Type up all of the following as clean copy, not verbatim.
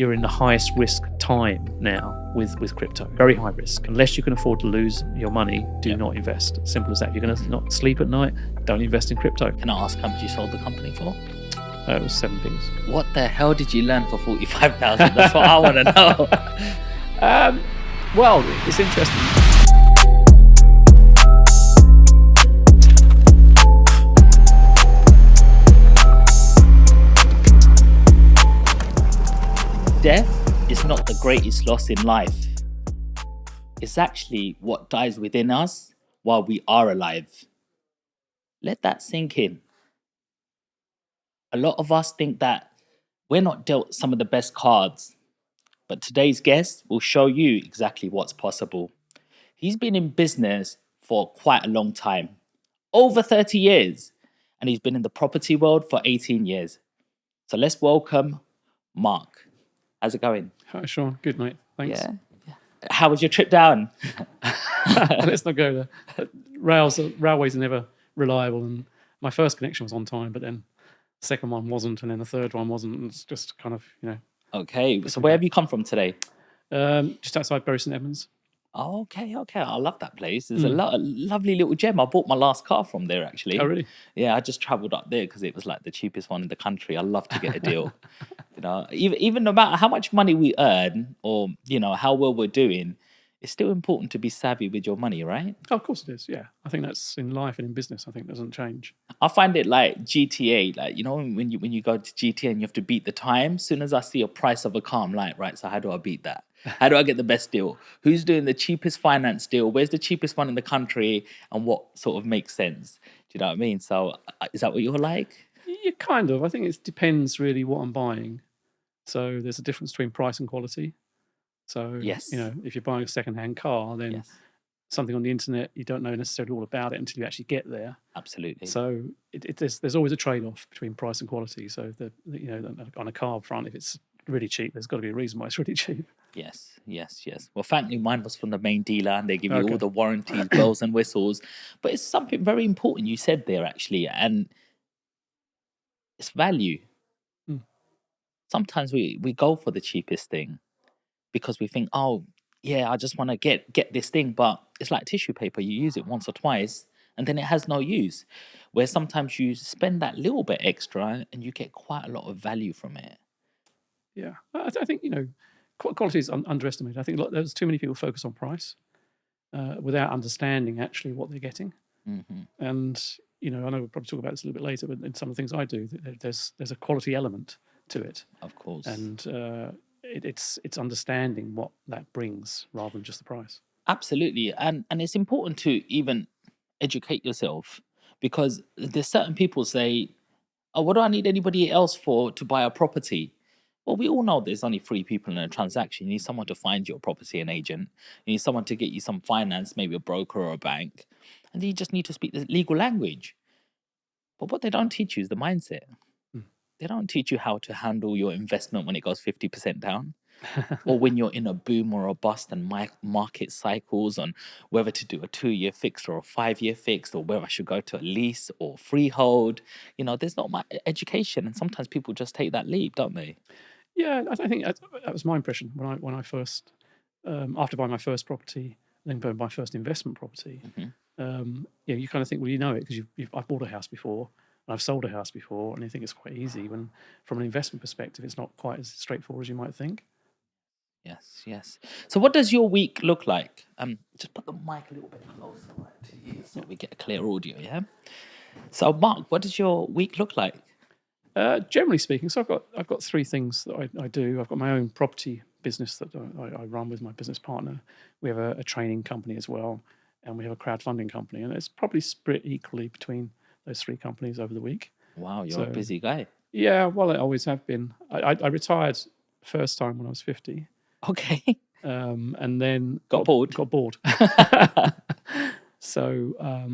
you're in the highest risk time now with crypto. Very high risk. Unless you can afford to lose your money, do not invest. Simple as that. If you're going to not sleep at night, don't invest in crypto. Can I ask how much you sold the company for? It was 7 figures. What the hell did you learn for 45,000? That's what I want to know. Well, it's interesting. Death is not the greatest loss in life. It's actually what dies within us while we are alive. Let that sink in. A lot of us think that we're not dealt some of the best cards, but today's guest will show you exactly what's possible. He's been in business for quite a long time, over 30 years, and he's been in the property world for 18 years. So let's welcome Mark. How's it going? Hi, Sean. Good, mate. Thanks. Yeah. How was your trip down? Let's not go there. Railways are never reliable, and my first connection was on time, but then the second one wasn't, and then the third one wasn't. And it's just kind of, Okay, so where have you come from today? just outside Bury St Edmunds. Oh, okay. I love that place. There's a lovely little gem. I bought my last car from there, actually. Oh, really? Yeah, I just travelled up there because it was like the cheapest one in the country. I love to get a deal. Even no matter how much money we earn or, how well we're doing, it's still important to be savvy with your money, right? Oh, of course it is, yeah. I think that's in life and in business, I think it doesn't change. I find it like GTA, like, when you go to GTA and you have to beat the time, as soon as I see a price of a car, I'm like, right, so how do I beat that? How do I get the best deal? Who's doing the cheapest finance deal? Where's the cheapest one in the country? And what sort of makes sense? Do you know what I mean? So is that what you're like? Yeah, kind of. I think it depends really what I'm buying. So there's a difference between price and quality. So, Yes. if you're buying a second-hand car, then Yes, something on the internet, you don't know necessarily all about it until you actually get there. absolutely. So there's always a trade-off between price and quality. So on a car front, if it's really cheap, there's got to be a reason why it's really cheap. Yes. Well, thankfully, mine was from the main dealer and they give you Okay. all the warranties, bells and whistles. But it's something very important you said there, actually, and it's value. Mm. Sometimes we go for the cheapest thing because we think, oh, yeah, I just want to get this thing. But it's like tissue paper. You use it once or twice and then it has no use. Where sometimes you spend that little bit extra and you get quite a lot of value from it. Yeah, I think quality is underestimated. I think there's too many people focus on price without understanding actually what they're getting. Hmm. And I know we'll probably talk about this a little bit later, but in some of the things I do, there's a quality element to it, Of course. and it's understanding what that brings rather than just the price. Absolutely. And it's important to even educate yourself because there's certain people say, oh, what do I need anybody else for to buy a property? Well, we all know there's only 3 people in a transaction. You need someone to find your property, an agent. You need someone to get you some finance, maybe a broker or a bank. And you just need to speak the legal language. But what they don't teach you is the mindset. Mm. They don't teach you how to handle your investment when it goes 50% down. Or when you're in a boom or a bust and market cycles on whether to do a 2-year fixed or a 5-year fixed or whether I should go to a lease or freehold. There's not much education and sometimes people just take that leap, don't they? Yeah, I think that was my impression when I first, after buying my first property, then buying my first investment property. Mhm. You kind of think, well, you know it because I've bought a house before and I've sold a house before, and you think it's quite easy. When from an investment perspective, it's not quite as straightforward as you might think. Yes. So what does your week look like? Just put the mic a little bit closer right to you so we get a clear audio, yeah? So Mark, what does your week look like? Generally speaking, so I've got 3 things that I do. I've got my own property business that I run with my business partner. We have a training company as well, and we have a crowdfunding company, and it's probably split equally between those 3 companies over the week. Wow, you're a So- busy guy. Yeah, well, I always have been. I retired first time when I was 50, Okay. and then Got bored. Got bored. So, I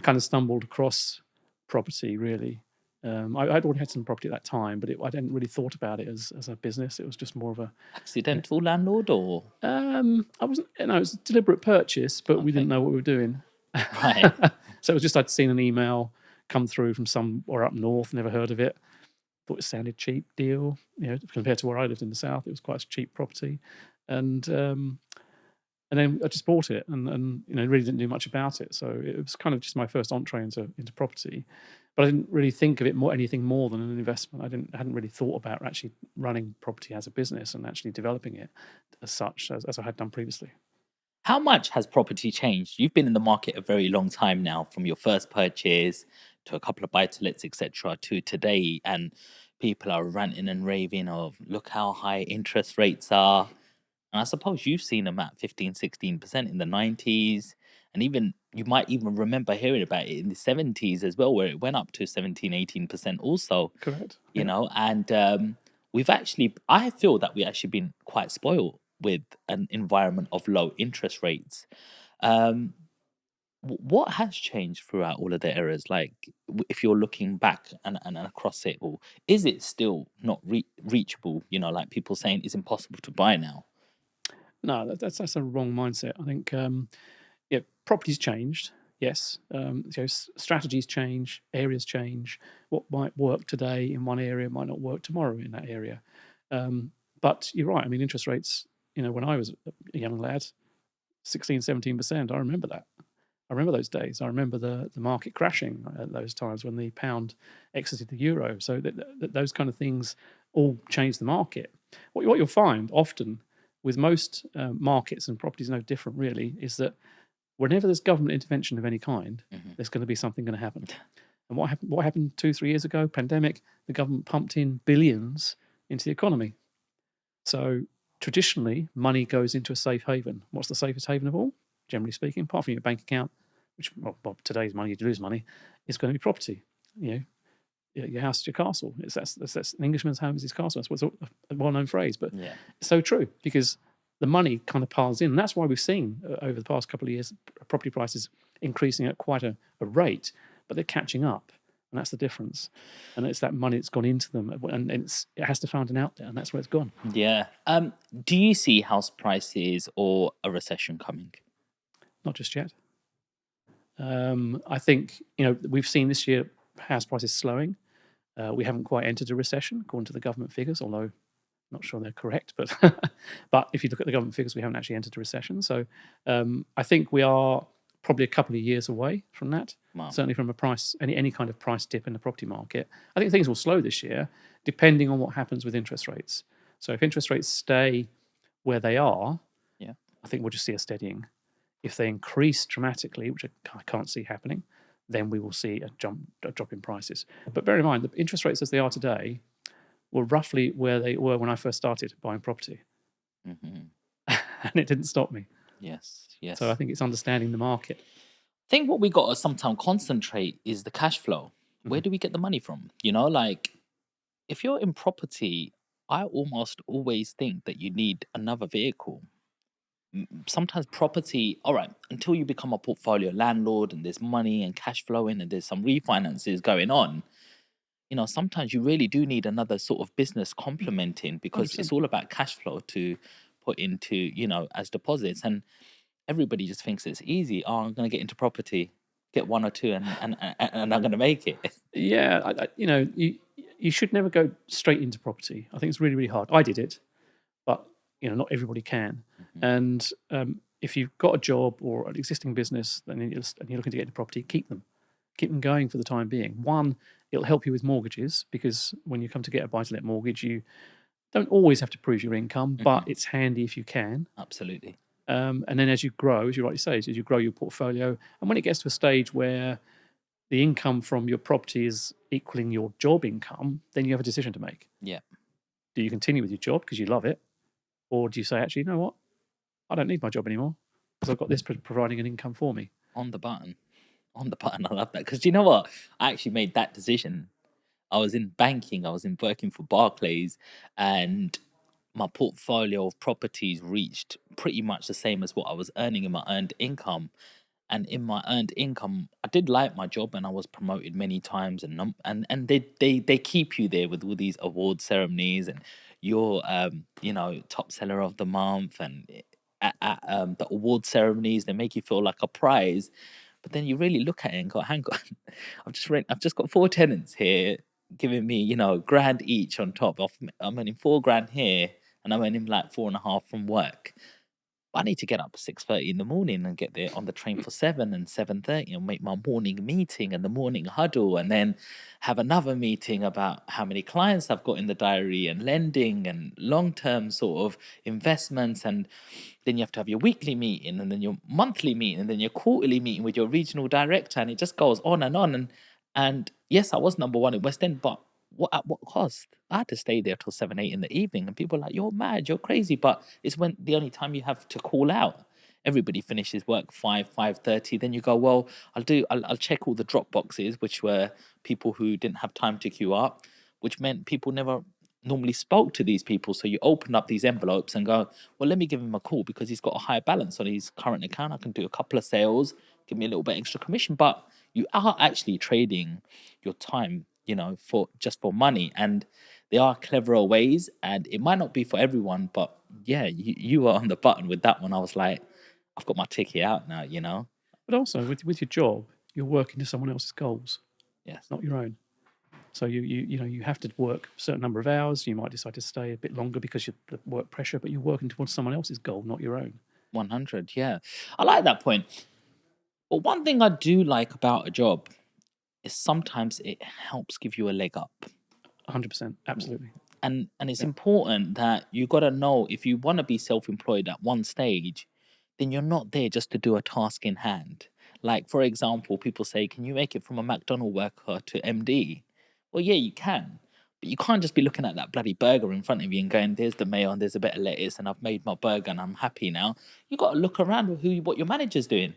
kind of stumbled across property really. I'd already had some property at that time, but I hadn't really thought about it as a business. It was just more of a. Accidental landlord or I wasn't. It was a deliberate purchase, but we didn't know what we were doing. right. So it was just I'd seen an email come through from somewhere up north, never heard of it, thought it sounded cheap deal. Compared to where I lived in the south, it was quite a cheap property, and then I just bought it, and really didn't do much about it. So it was kind of just my first entree into property, but I didn't really think of it anything more than an investment. I hadn't really thought about actually running property as a business and actually developing it as such as I had done previously. How much has property changed? You've been in the market a very long time now, from your first purchase to a couple of buy-to-lets, etc., to today, and people are ranting and raving of look how high interest rates are. And I suppose you've seen them at 15, 16% in the 90s. And even you might even remember hearing about it in the 70s as well, where it went up to 17, 18% also, Correct. you Yeah. know. And I feel that we actually been quite spoiled with an environment of low interest rates. Um, what has changed throughout all of the eras? Like, if you're looking back and across it, or is it still not reachable? Like people saying it's impossible to buy now. No, that's a wrong mindset. I think yeah, property's changed. Yes, strategies change, areas change. What might work today in one area might not work tomorrow in that area. But you're right. I mean, interest rates. When I was a young lad, 16, 17%. I remember that. I remember those days. I remember the market crashing at those times when the pound exited the euro. So those kind of things all changed the market. What you'll find often with most markets, and property is no different really, is that whenever there's government intervention of any kind, there's going to be something going to happen. And what happened 2-3 years ago? Pandemic. The government pumped in billions into the economy. So traditionally, money goes into a safe haven. What's the safest haven of all? Generally speaking, apart from your bank account, which today's money, you lose money, is going to be property. Your house is your castle. That's an Englishman's home is his castle. That's what's a well-known phrase, but Yeah. it's so true because the money kind of piles in. And that's why we've seen over the past couple of years property prices increasing at quite a rate, but they're catching up, and that's the difference. And it's that money that's gone into them, and it has to find an outlet, and that's where it's gone. Yeah. Do you see house prices or a recession coming? Not just yet. I think we've seen this year house prices slowing. We haven't quite entered a recession according to the government figures, although not sure they're correct. But but if you look at the government figures, we haven't actually entered a recession. So I think we are probably a couple of years away from that. Wow. Certainly from a price, any kind of price dip in the property market. I think things will slow this year, depending on what happens with interest rates. So if interest rates stay where they are, Yeah. I think we'll just see a steadying. If they increase dramatically, which I can't see happening, then we will see a drop in prices. But bear in mind, the interest rates as they are today were roughly where they were when I first started buying property, Hmm. and it didn't stop me. Yes. Yes. So I think it's understanding the market. I think what we got to sometimes concentrate is the cash flow. Where do we get the money from? Like if you're in property, I almost always think that you need another vehicle. Sometimes property, all right, until you become a portfolio landlord and there's money and cash flowing and there's some refinances going on, sometimes you really do need another sort of business complementing because 100%. it's all about cash flow to put into, as deposits. And everybody just thinks it's easy. Oh, I'm going to get into property, get one or two, and I'm going to make it. Yeah, you should never go straight into property. I think it's really, really hard. I did it, but not everybody can. And if you've got a job or an existing business, and you're looking to get into property, keep them going for the time being. One, it'll help you with mortgages because when you come to get a buy-to-let mortgage, you don't always have to prove your income, but it's handy if you can. Absolutely. And then as you grow, as you rightly say, as you grow your portfolio, and when it gets to a stage where the income from your property is equaling your job income, then you have a decision to make. Yeah. Do you continue with your job because you love it? Or do you say, actually, you know what? I don't need my job anymore because I've got this providing an income for me. On the button. I love that. Because you know what? I actually made that decision. I was in banking. I was working for Barclays, and my portfolio of properties reached pretty much the same as what I was earning in my earned income. And in my earned income, I did like my job, and I was promoted many times. And they keep you there with all these award ceremonies, and you're top seller of the month, and at the award ceremonies they make you feel like a prize. But then you really look at it and go, hang on, I've just got 4 tenants here. giving me, grand each on top. I'm earning 4 grand here, and I'm earning like 4.5 from work. I need to get up at 6:30 in the morning and get there on the train for 7 and 7:30 and make my morning meeting and the morning huddle, and then have another meeting about how many clients I've got in the diary and lending and long-term sort of investments. And then you have to have your weekly meeting and then your monthly meeting and then your quarterly meeting with your regional director, and it just goes on and on. And yes, I was number one in West End, but at what cost? I had to stay there till 7, 8 in the evening, and people are like, "You're mad, you're crazy." But it's when the only time you have to call out. Everybody finishes work 5:30. Then you go, well, I'll check all the drop boxes, which were people who didn't have time to queue up, which meant people never normally spoke to these people. So you open up these envelopes and go, well, let me give him a call because he's got a high balance on his current account. I can do a couple of sales, give me a little bit extra commission. But you are actually trading your time, for money. And there are cleverer ways, and it might not be for everyone, but yeah, you were on the button with that one. I was like, I've got my ticket out now. But also with your job, you're working to someone else's goals, Yes. not your own. So you have to work a certain number of hours. You might decide to stay a bit longer because of the work pressure, but you're working towards someone else's goal, not your own. 100, yeah. I like that point. But one thing I do like about a job is sometimes it helps give you a leg up. 100%, absolutely. And it's important that you got to know, if you want to be self-employed at one stage, then you're not there just to do a task in hand. Like, for example, people say, can you make it from a McDonald's worker to MD? Well, yeah, you can. But you can't just be looking at that bloody burger in front of you and going, there's the mayo and there's a bit of lettuce and I've made my burger and I'm happy now. You got to look around with what your manager's doing.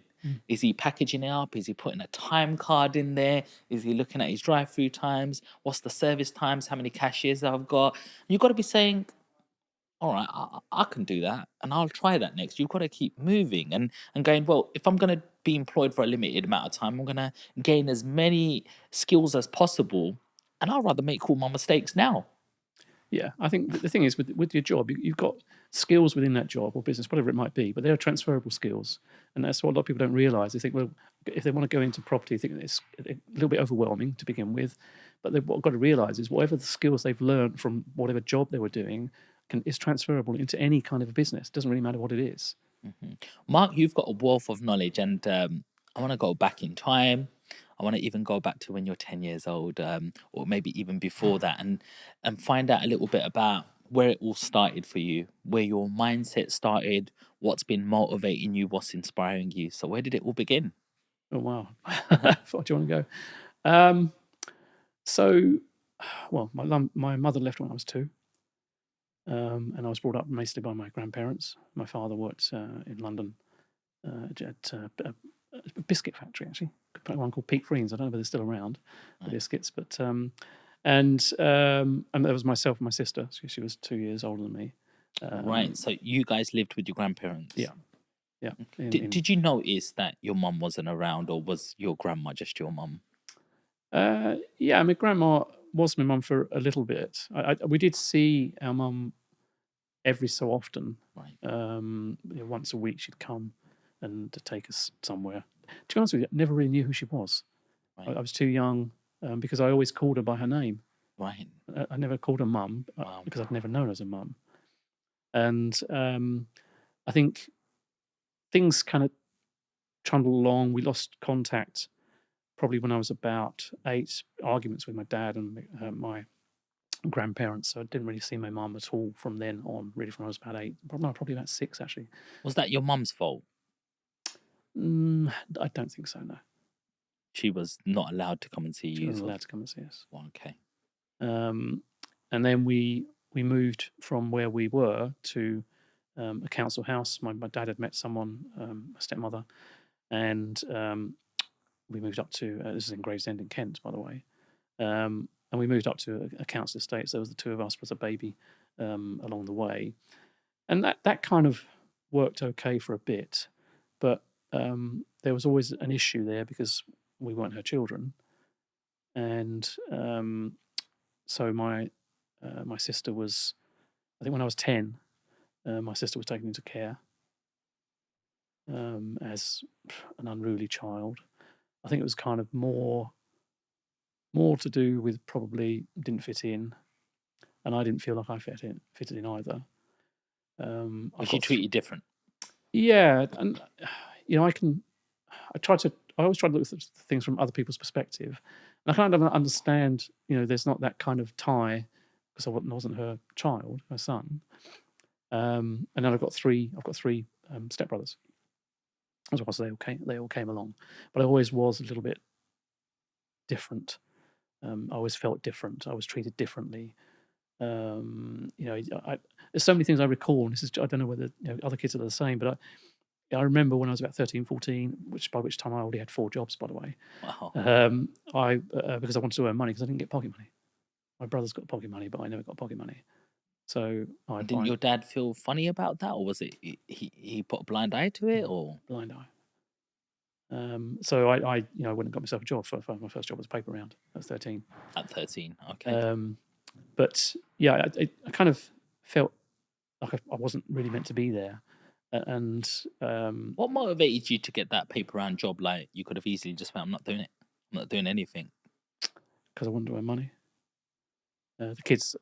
Is he packaging it up? Is he putting a time card in there? Is he looking at his drive-through times? What's the service times? How many cashiers I've got? You've got to be saying, all right, I can do that and I'll try that next. You've got to keep moving and going, well, if I'm going to be employed for a limited amount of time, I'm going to gain as many skills as possible, and I'll rather make all my mistakes now. Yeah, I think the thing is with your job, you've got skills within that job or business, whatever it might be, but they're transferable skills, and that's what a lot of people don't realise. They think, well, if they want to go into property, they think it's a little bit overwhelming to begin with, but what they've got to realise is whatever the skills they've learned from whatever job they were doing is transferable into any kind of a business. It doesn't really matter what it is. Mark, you've got a wealth of knowledge, and I want to go back in time. I want to even go back to when you're 10 years old, or maybe even before that, and find out a little bit about where it all started for you, where your mindset started, what's been motivating you, what's inspiring you. So where did it all begin? Oh wow, where do you want to go? So, well, my mother left when I was 2. And I was brought up mostly by my grandparents. My father worked in London at a biscuit factory, actually, one called Peak Freens. I don't know if they're still around, the biscuits, but and there was myself and my sister. So she was 2 years older than me. Right. So you guys lived with your grandparents. Yeah. Yeah. Did you notice that your mum wasn't around, or was your grandma just your mum? Yeah, my grandma was my mum for a little bit. We did see our mum every so often. Right. Once a week she'd come and to take us somewhere. To be honest with you, I never really knew who she was. Right. I was too young because I always called her by her name. Right. I never called her mum Wow. because I'd never known her as a mum. And I think things kind of trundled along. We lost contact probably when I was about 8, arguments with my dad and my grandparents. So I didn't really see my mum at all from then on, really, from when I was about 8. Probably about 6, actually. Was that your mum's fault? I don't think so, no. She was not allowed to come and see you. She wasn't allowed to come and see us. Well, okay. And then we moved from where we were to a council house. My dad had met someone, a stepmother, and we moved up to this is in Gravesend in Kent, by the way. And we moved up to a council estate. So there was the 2 of us with a baby along the way, and that kind of worked okay for a bit, but there was always an issue there because we weren't her children, and so my sister was, I think when I was 10, my sister was taken into care as an unruly child. I think it was kind of more more to do with probably didn't fit in, and I didn't feel like I fitted in either. I Was she got treat you different? yeah, and you know, I always try to look at things from other people's perspective, and I kind of understand. You know, there's not that kind of tie because I wasn't her child, her son. And then I've got three stepbrothers as well, so they all came along, but I always was a little bit different. I always felt different. I was treated differently. You know, there's so many things I recall, and I don't know whether other kids are the same, but I remember when I was about 13, 14, by which time I already had 4 jobs, by the way. Wow. Because I wanted to earn money because I didn't get pocket money. My brother's got pocket money, but I never got pocket money. So Didn't your dad feel funny about that, or was it he put a blind eye to it, or blind eye. So I went and got myself a job. My first job was a paper round. I was 13. at 13? Okay. But yeah, I kind of felt like I wasn't really meant to be there. And What motivated you to get that paper round job? Like, you could have easily just went, I'm not doing it. I'm not doing anything. because I wanted to earn money. The kids,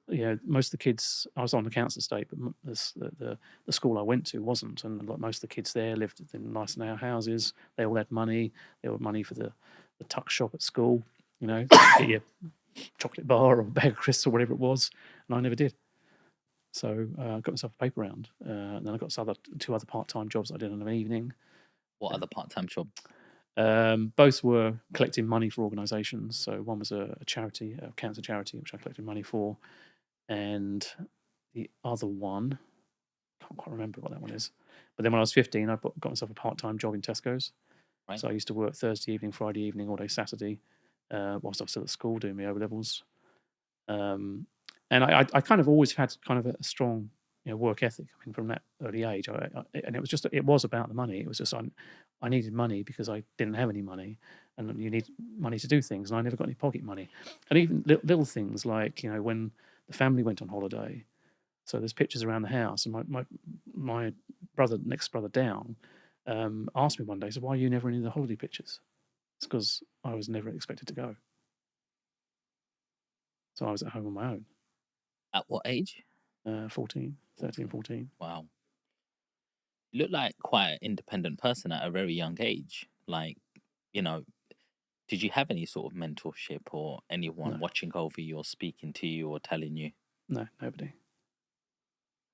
most of the kids, I was on the council estate, but the school I went to wasn't, and most of the kids there lived in nice now houses. They all had money. They all had money for the tuck shop at school. Get your chocolate bar or bag of crisps or whatever it was, and I never did. So I got myself a paper round, and then I got 2 other part-time jobs I did in an evening. What other part-time job? Both were collecting money for organisations. So one was a charity, a cancer charity, which I collected money for, and the other one, I can't quite remember what that one is. But then when I was 15, I got myself a part-time job in Tesco's. Right. So I used to work Thursday evening, Friday evening, all day Saturday, whilst I was still at school doing my O-levels. And I kind of always had kind of a strong work ethic. I mean, from that early age, and it was about the money. It was just I needed money because I didn't have any money, and you need money to do things, and I never got any pocket money. And even little things like when the family went on holiday, so there's pictures around the house, and my next brother down, asked me one day, so why are you never in the holiday pictures? It's because I was never expected to go, so I was at home on my own. At what age? 13, 14. Wow. You look like quite an independent person at a very young age. Like, did you have any sort of mentorship or anyone No. watching over you or speaking to you or telling you? No, nobody.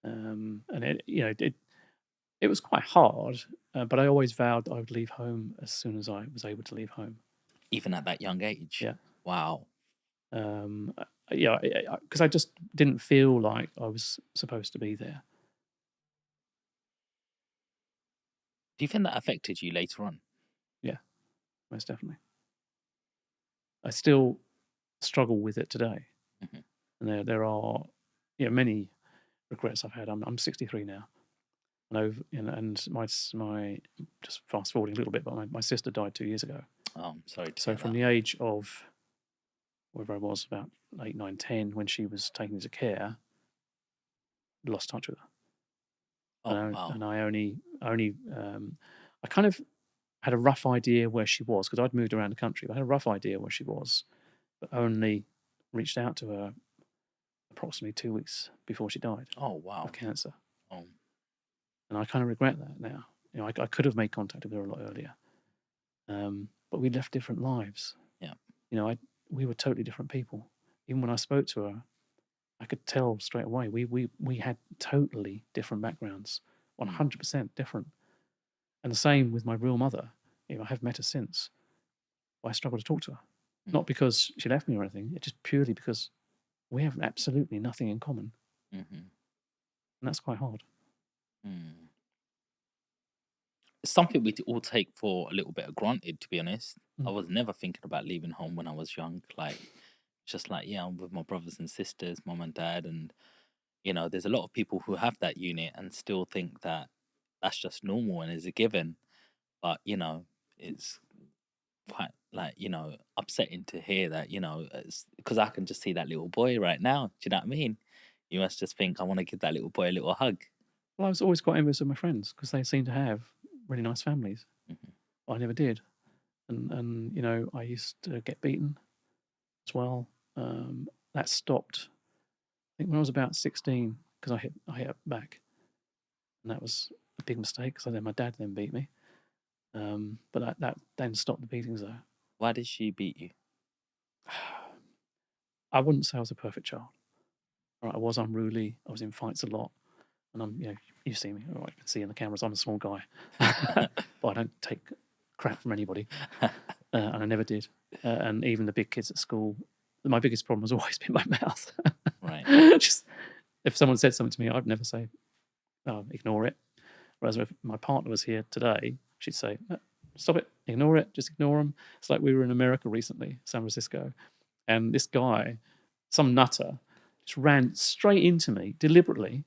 And it was quite hard, but I always vowed I would leave home as soon as I was able to leave home. Even at that young age? Yeah. Wow. Because I just didn't feel like I was supposed to be there. Do you think that affected you later on? Yeah, most definitely. I still struggle with it today, and there are many regrets I've had. I'm 63 now, and my just fast forwarding a little bit, but my sister died 2 years ago. Oh, I'm sorry. So from the age of wherever I was, about 8, 9, 10, when she was taken into care, lost touch with her. Oh, wow. And I kind of had a rough idea where she was because I'd moved around the country. But I had a rough idea where she was, but only reached out to her approximately 2 weeks before she died. Oh, wow. Of cancer. Oh. And I kind of regret that now. I could have made contact with her a lot earlier, but we left different lives. Yeah. We were totally different people. Even when I spoke to her, I could tell straight away we had totally different backgrounds, 100% different. And the same with my real mother. I have met her since. I struggle to talk to her, not because she left me or anything. It's just purely because we have absolutely nothing in common, and that's quite hard. It's something we all take for a little bit of granted, to be honest. I was never thinking about leaving home when I was young. Like, just like, I'm with my brothers and sisters, mum and dad, and there's a lot of people who have that unit and still think that that's just normal and is a given. But it's quite like upsetting to hear that, because I can just see that little boy right now. Do you know what I mean? You must just think, I want to give that little boy a little hug. Well, I was always quite envious of my friends because they seem to have really nice families. I never did, and I used to get beaten. as well. That stopped, I think, when I was about 16 because I hit a back, and that was a big mistake because then my dad then beat me. But that then stopped the beatings though. Why did she beat you? I wouldn't say I was a perfect child. Right, I was unruly. I was in fights a lot, and you see me. I can see in the cameras. I'm a small guy, but I don't take crap from anybody, and I never did. And even the big kids at school, my biggest problem has always been my mouth. Right. Just if someone said something to me, I'd never say, "Oh, ignore it." Whereas if my partner was here today, she'd say, "Stop it, ignore it, just ignore them." It's like we were in America recently, San Francisco, and this guy, some nutter, just ran straight into me deliberately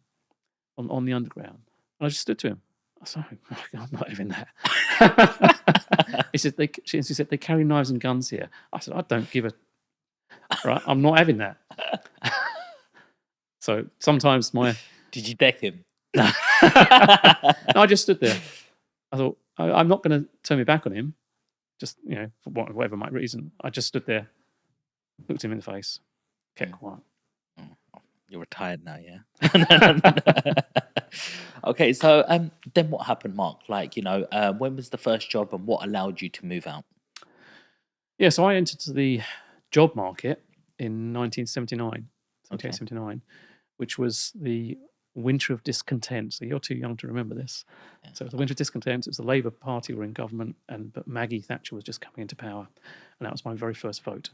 on the underground. And I just stood to him. I said, I'm not having that. She said, they carry knives and guns here. I said, I don't give a... Right, I'm not having that. So sometimes Did you deck him? No, I just stood there. I thought, I'm not going to turn my back on him, just, for whatever my reason. I just stood there, looked him in the face, kept quiet. You're retired now, yeah? Okay, so then what happened, Mark? Like, when was the first job and what allowed you to move out? Yeah, so I entered the job market in 1979, which was the Winter of Discontent. So you're too young to remember this. Yeah. So it was the Winter of Discontent. It was the Labour Party were in government, but Maggie Thatcher was just coming into power. And that was my very first vote.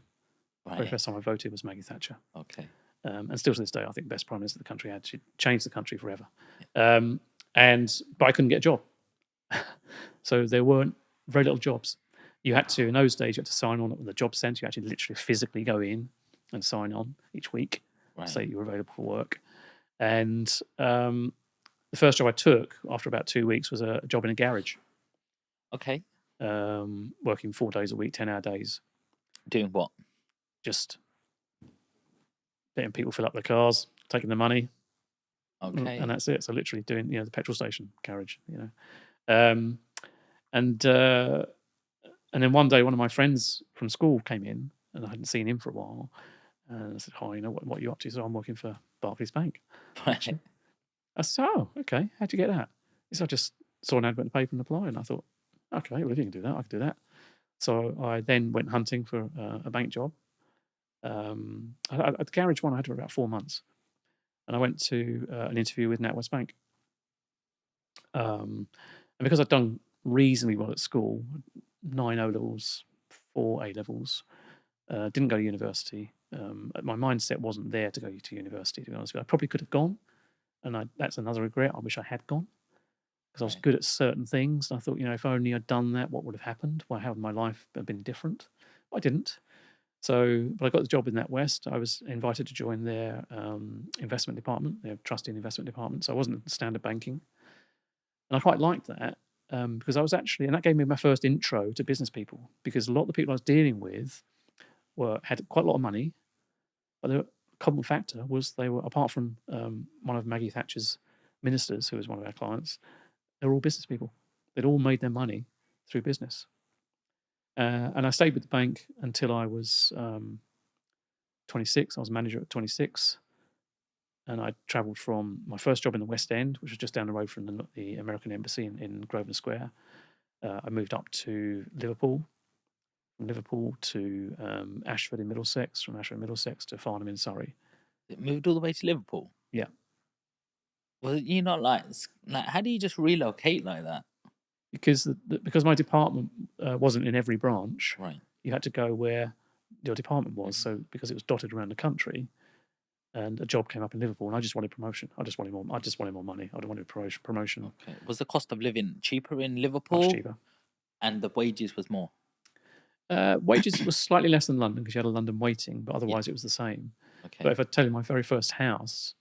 Right. The very first time I voted was Maggie Thatcher. Okay. And still to this day, I think the best prime minister the country had. She changed the country forever. But I couldn't get a job. So there weren't very little jobs. You had to, in those days, you had to sign on at the job centre. You actually literally physically go in and sign on each week, say you were available for work. And the first job I took after about 2 weeks was a job in a garage. Okay. Working 4 days a week, 10-hour days. Doing what? Just letting people fill up their cars, taking the money. Okay. And that's it. So literally doing, the petrol station garage, And then one day, one of my friends from school came in, and I hadn't seen him for a while. And I said, "Hi, what are you up to?" So I'm working for Barclays Bank. Right. I said, "Oh, okay. How'd you get that?" He said, "I just saw an advert in the paper and applied." And I thought, "Okay, well, if you can do that, I can do that." So I then went hunting for a bank job. At the garage one, I had for about 4 months. And I went to an interview with NatWest Bank. And because I'd done reasonably well at school, 9 O-levels, 4 A-levels, didn't go to university. My mindset wasn't there to go to university, to be honest with you. I probably could have gone, and that's another regret. I wish I had gone, because I was good at certain things. And I thought, if only I'd done that, what would have happened? Well, how would my life have been different? I didn't. But I got the job in NatWest. I was invited to join their investment department, their trustee and investment department. So I wasn't in standard banking. And I quite liked that because I was actually, and that gave me my first intro to business people, because a lot of the people I was dealing with had quite a lot of money, but the common factor was they were, apart from one of Maggie Thatcher's ministers, who was one of our clients, they were all business people. They'd all made their money through business. And I stayed with the bank until I was 26. I was manager at 26. And I travelled from my first job in the West End, which was just down the road from the American Embassy in Grosvenor Square. I moved up to Liverpool, from Liverpool to Ashford in Middlesex, from Ashford in Middlesex to Farnham in Surrey. It moved all the way to Liverpool? Yeah. Well, you're not like how do you just relocate like that? Because my department wasn't in every branch, right? You had to go where your department was. So because it was dotted around the country, and a job came up in Liverpool, and I just wanted promotion. I just wanted more money. I wanted promotion. Okay. Was the cost of living cheaper in Liverpool? Much cheaper. And the wages was more? Wages was slightly less than London because you had a London waiting, but otherwise it was the same. Okay. But if I tell you my very first house,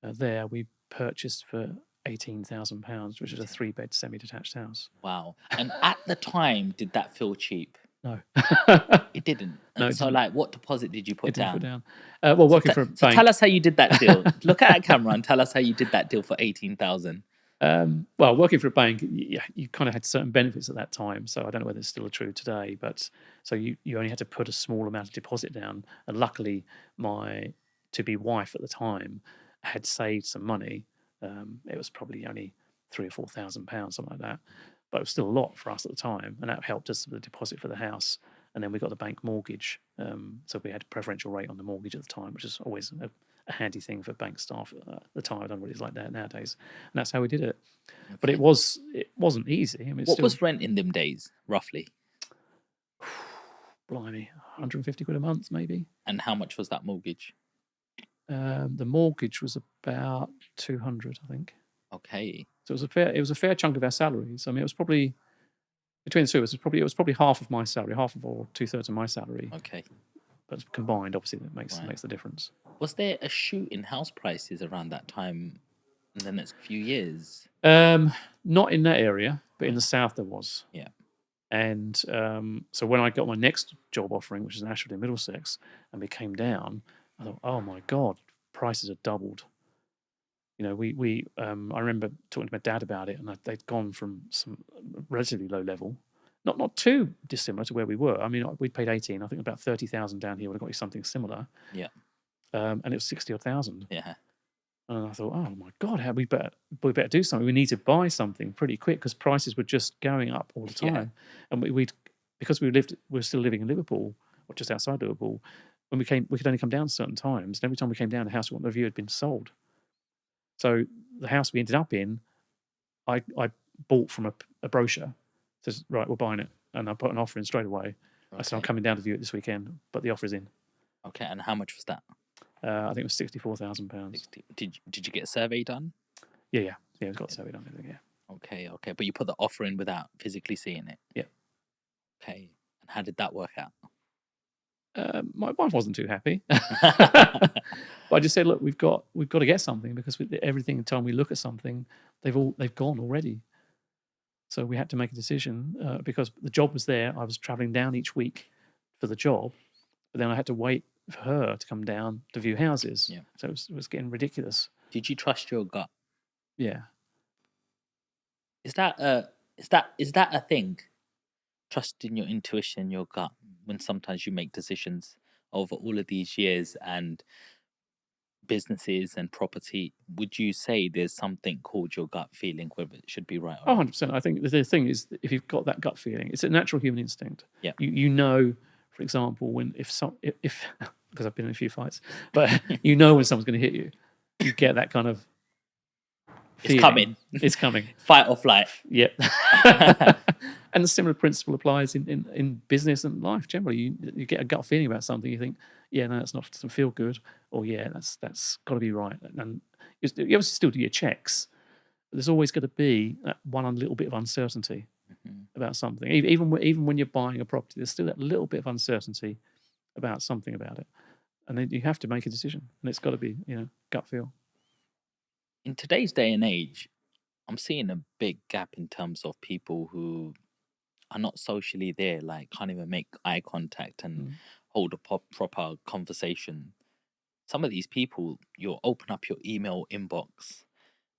there we purchased for £18,000, which was a 3-bed semi-detached house. Wow. And at the time, did that feel cheap? No. It didn't. No, so what deposit did you put down? Well, working for a bank. Tell us how you did that deal. Look at that camera and tell us how you did that deal for 18,000. Well, working for a bank, you kind of had certain benefits at that time. So I don't know whether it's still true today, but So you only had to put a small amount of deposit down. And luckily, my to-be wife at the time had saved some money. It was probably only £3,000 or £4,000, something like that. But it was still a lot for us at the time, and that helped us with the deposit for the house. And then we got the bank mortgage, so we had a preferential rate on the mortgage at the time, which is always a handy thing for bank staff at the time. I don't know what it's like that nowadays, and that's how we did it. But it wasn't easy. I mean, it's What still, was rent in them days, roughly? blimey, 150 quid a month maybe. And how much was that mortgage? The mortgage was about 200, I think. Okay. So it was a fair chunk of our salaries. I mean, it was probably between the two of us. It was probably half of my salary, half of or 2/3 of my salary. Okay. But combined, obviously, that makes Right. the difference. Was there a shoot in house prices around that time in the next few years? Not in that area, but in the south there was. Yeah. And so when I got my next job offering, which is in Ashford in Middlesex, and we came down, I thought, oh my God, prices had doubled. You know, I remember talking to my dad about it, and they'd gone from some relatively low level, not too dissimilar to where we were. I mean, we'd paid 18. I think about 30,000 down here would have got you something similar. Yeah. And it was 60 odd thousand. Yeah. And I thought, oh my God, we better do something. We need to buy something pretty quick because prices were just going up all the time. Yeah. And because we were still living in Liverpool, or just outside Liverpool, when we could only come down certain times. And every time we came down, the house we wanted to view had been sold. So the house we ended up in, I bought from a brochure. Says, right, we're buying it. And I put an offer in straight away. I said, I'm coming down to view it this weekend, but the offer's in. Okay, and how much was that? I think it was £64,000. Did you get a survey done? Yeah, we've got survey done. Yeah. Okay, but you put the offer in without physically seeing it. Yeah. Okay, and how did that work out? My wife wasn't too happy, but I just said, look, we've got to get something because every time we look at something, they've gone already. So we had to make a decision because the job was there. I was traveling down each week for the job, but then I had to wait for her to come down to view houses. Yeah. So it was getting ridiculous. Did you trust your gut? Yeah. Is that a thing? Trusting your intuition, your gut, when sometimes you make decisions over all of these years and businesses and property. Would you say there's something called your gut feeling, whether it should be right or Oh, wrong? 100%. I think the thing is, that if you've got that gut feeling, it's a natural human instinct. Yeah. You know, for example, when if because I've been in a few fights, but you know when someone's going to hit you, you get that kind of feeling. It's coming. It's coming. Fight or flight. Yep. And the similar principle applies in business and life generally. You get a gut feeling about something, you think, yeah, no, that's not doesn't feel good, or yeah, that's got to be right. And you obviously still do your checks, but there's always got to be that one little bit of uncertainty about something. Even when you're buying a property, there's still that little bit of uncertainty about something about it, and then you have to make a decision, and it's got to be gut feel. In today's day and age, I'm seeing a big gap in terms of people who are not socially there, like can't even make eye contact and hold a proper conversation. Some of these people, you'll open up your email inbox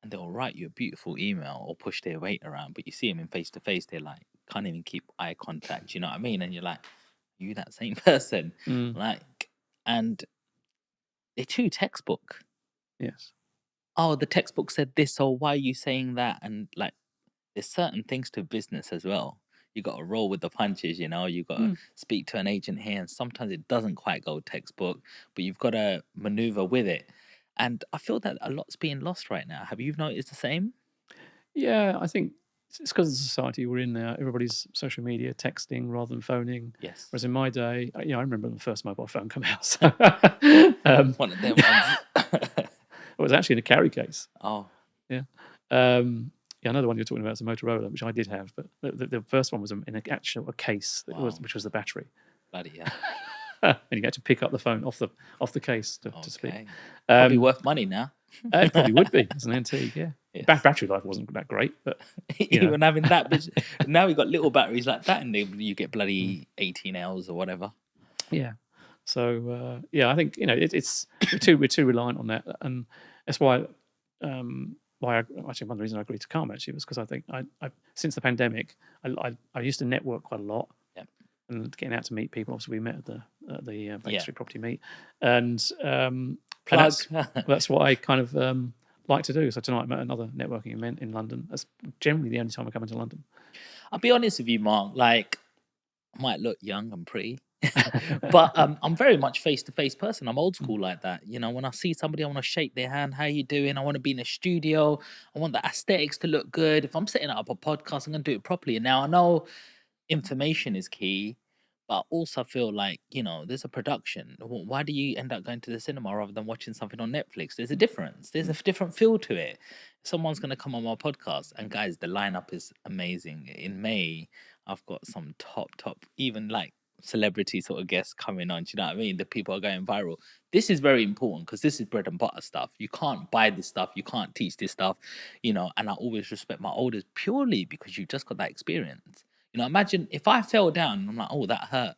and they'll write you a beautiful email or push their weight around, but you see them in face to face, they're like, can't even keep eye contact, you know what I mean? And you're like, you that same person? Like, and they're too textbook. Yes. Oh, the textbook said this, or why are you saying that? And like, there's certain things to business as well. You got to roll with the punches, you got to speak to an agent here, and sometimes it doesn't quite go textbook, but you've got to maneuver with it. And I feel that a lot's being lost right now. Have you noticed the same? Yeah, I think it's because of the society we're in now. Everybody's social media, texting rather than phoning. Yes. Whereas in my day, I remember when the first mobile phone came out. One of them ones. It was actually in a carry case. Oh. Yeah. Yeah, another one you're talking about is a Motorola, which I did have, but the first one was in a case which was the battery. Bloody yeah. And you had to pick up the phone off the case to speak. Probably worth money now. It probably would be as an antique, yeah. Yes. Battery life wasn't that great, but even having that, now we got little batteries like that, and you get bloody 18 hours or whatever. Yeah. So I think it's we're too reliant on that, and that's why actually one of the reasons I agreed to come actually was because I think I since the pandemic I used to network quite a lot. Yep. and getting out to meet people. Obviously, we met at the Baker Yeah. Street Property Meet, and Plug. that's what I kind of like to do. So tonight I'm at another networking event in London. That's generally the only time I come into London. I'll be honest with you, Mark. Like, I might look young and pretty, but I'm very much face-to-face person. I'm old school like that. You know, when I see somebody, I want to shake their hand. How you doing? I want to be in a studio. I want the aesthetics to look good. If I'm setting up a podcast, I'm going to do it properly. And now I know information is key, but also I feel like, there's a production. Why do you end up going to the cinema rather than watching something on Netflix? There's a difference. There's a different feel to it. Someone's going to come on my podcast, and guys, the lineup is amazing. In May, I've got some top, even like celebrity sort of guests coming on. Do you know what I mean? The people are going viral. This is very important because this is bread and butter stuff. You can't buy this stuff. You can't teach this stuff, and I always respect my elders purely because you've just got that experience. Imagine if I fell down and I'm like, oh, that hurt.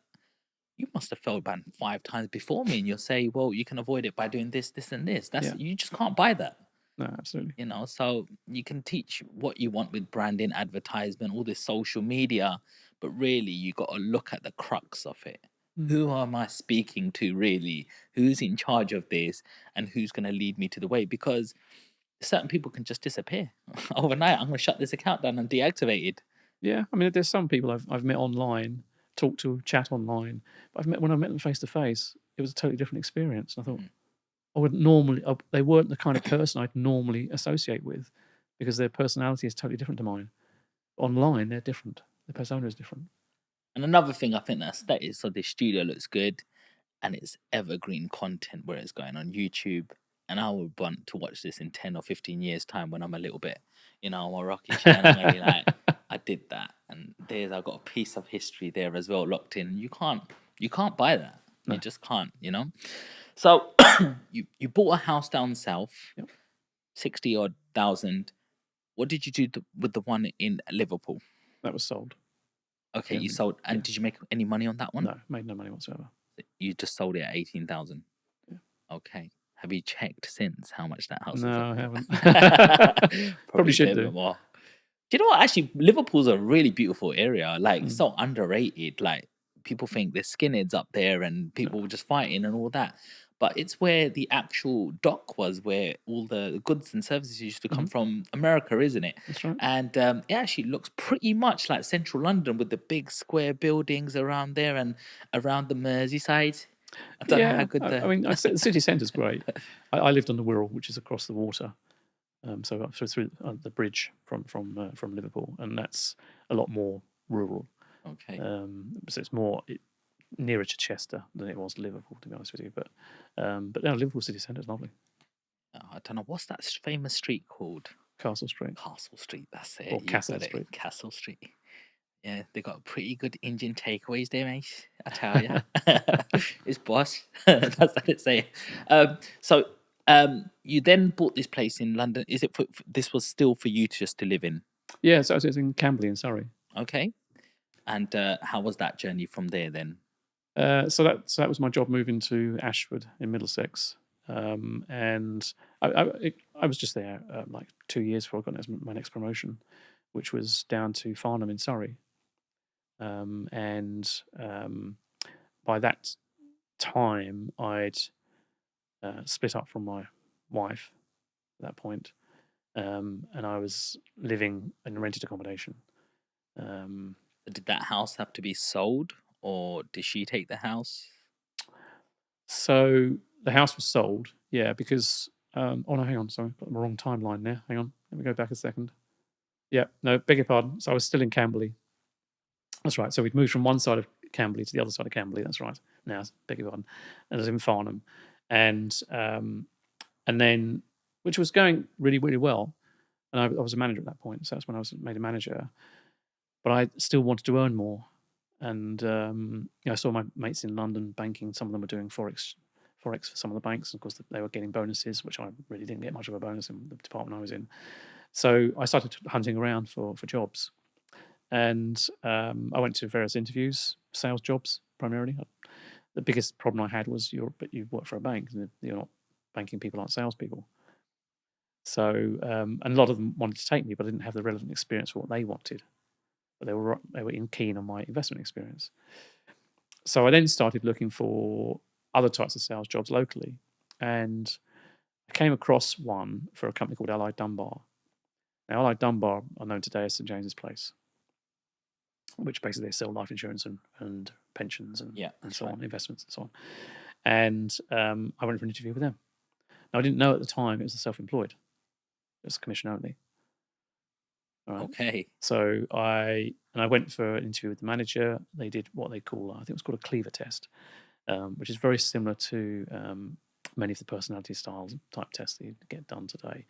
You must have fell down 5 times before me, and you'll say, well, you can avoid it by doing this, this, and this. Yeah. You just can't buy that. No, absolutely. So you can teach what you want with branding, advertisement, all this social media, but really you got to look at the crux of it. Who am I speaking to really? Who's in charge of this, and who's going to lead me to the way? Because certain people can just disappear overnight. I'm going to shut this account down and deactivate it. Yeah, I mean, there's some people I've met online, talked to, chat online, but when I met them face to face, it was a totally different experience. And I thought, they weren't the kind of person I'd normally associate with, because their personality is totally different to mine. Online, they're different. Their persona is different. And another thing, I think that's so the studio looks good, and it's evergreen content where it's going on YouTube. And I would want to watch this in 10 or 15 years' time when I'm a little bit, I'm a rocky chair, and I'm maybe like, I did that, and I've got a piece of history there as well locked in. You can't buy that. No. You just can't. So you bought a house down south, Yep. 60 odd thousand. What did you do with the one in Liverpool? That was sold. Okay, Yeah. you sold, and did you make any money on that one? No, made no money whatsoever. You just sold it at 18,000. Yeah. Okay. Have you checked since how much that house? No, I haven't. Probably Probably should a bit do. more. Do you know what? Actually, Liverpool's a really beautiful area. Like, so underrated. Like, people think there's skinheads up there and people were just fighting and all that. But it's where the actual dock was, where all the goods and services used to come from America, isn't it? That's right. And it actually looks pretty much like central London with the big square buildings around there and around the Merseyside. I don't know how good I mean, I'd say the city centre's great. I lived on the Wirral, which is across the water, so up through the bridge from Liverpool, and that's a lot more rural. Okay. So it's more nearer to Chester than it was Liverpool, to be honest with you. But no, Liverpool city centre is lovely. I don't know, what's that famous street called? Castle Street. Castle Street, that's it. Or You Castle got it. Street. Castle Street. Yeah, they got pretty good Indian takeaways there, mate. I tell you, it's boss. That's what it say. So you then bought this place in London. Is it this was still for you to live in? Yeah, so I was in Camberley in Surrey. Okay. And how was that journey from there then? So that was my job moving to Ashford in Middlesex, and I was just there like 2 years before I got my next promotion, which was down to Farnham in Surrey. And by that time, I'd split up from my wife at that point, and I was living in rented accommodation. Did that house have to be sold, or did she take the house? So the house was sold, yeah, because oh no, hang on, sorry, got the wrong timeline there. Hang on, let me go back a second. Yeah, no, beg your pardon. So I was still in Camberley. That's right. So we'd moved from one side of Camberley to the other side of Camberley. That's right. Now, beg your pardon. And I was in Farnham, and then which was going really, really well. And I was a manager at that point, so that's when I was made a manager. But I still wanted to earn more, and I saw my mates in London banking. Some of them were doing forex for some of the banks. Of course, they were getting bonuses, which I really didn't get much of a bonus in the department I was in. So I started hunting around for jobs, and I went to various interviews, sales jobs primarily. The biggest problem I had was you work for a bank, and you're not banking people aren't salespeople. So and a lot of them wanted to take me, but I didn't have the relevant experience for what they wanted. But they were keen on my investment experience. So I then started looking for other types of sales jobs locally, and I came across one for a company called Allied Dunbar. Now, Allied Dunbar are known today as St James's Place, which basically they sell life insurance and pensions and, Yeah, and that's so right. on, investments and so on. And I went for an interview with them. Now, I didn't know at the time it was a self-employed. It was commission only. All right. Okay. So I went for an interview with the manager. They did what they call, I think it was called a cleaver test, which is very similar to many of the personality styles type tests that you get done today,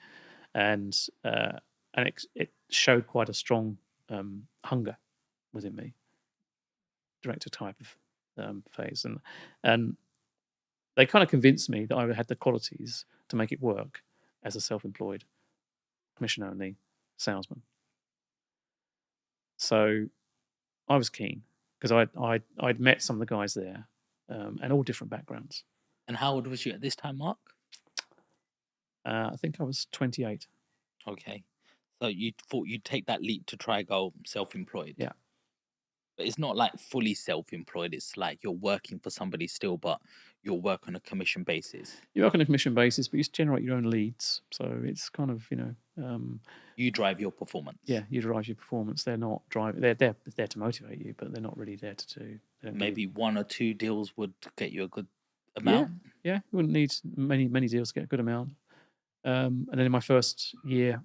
and it showed quite a strong hunger within me, director type of phase, and they kind of convinced me that I had the qualities to make it work as a self-employed, commission only salesman. So I was keen because I'd met some of the guys there, and all different backgrounds. And how old was you at this time, Mark? I think I was 28. Okay. So you thought you'd take that leap to try go self-employed. Yeah. But it's not like fully self-employed. It's like you're working for somebody still, but you'll work on a commission basis. You work on a commission basis, but you generate your own leads. So it's kind of, You drive your performance. yeah, you drive your performance. They're not driving. They're there to motivate you, but they're not really there to do. They don't Maybe need, one or two deals would get you a good amount. yeah. You wouldn't need many deals to get a good amount. And then in my first year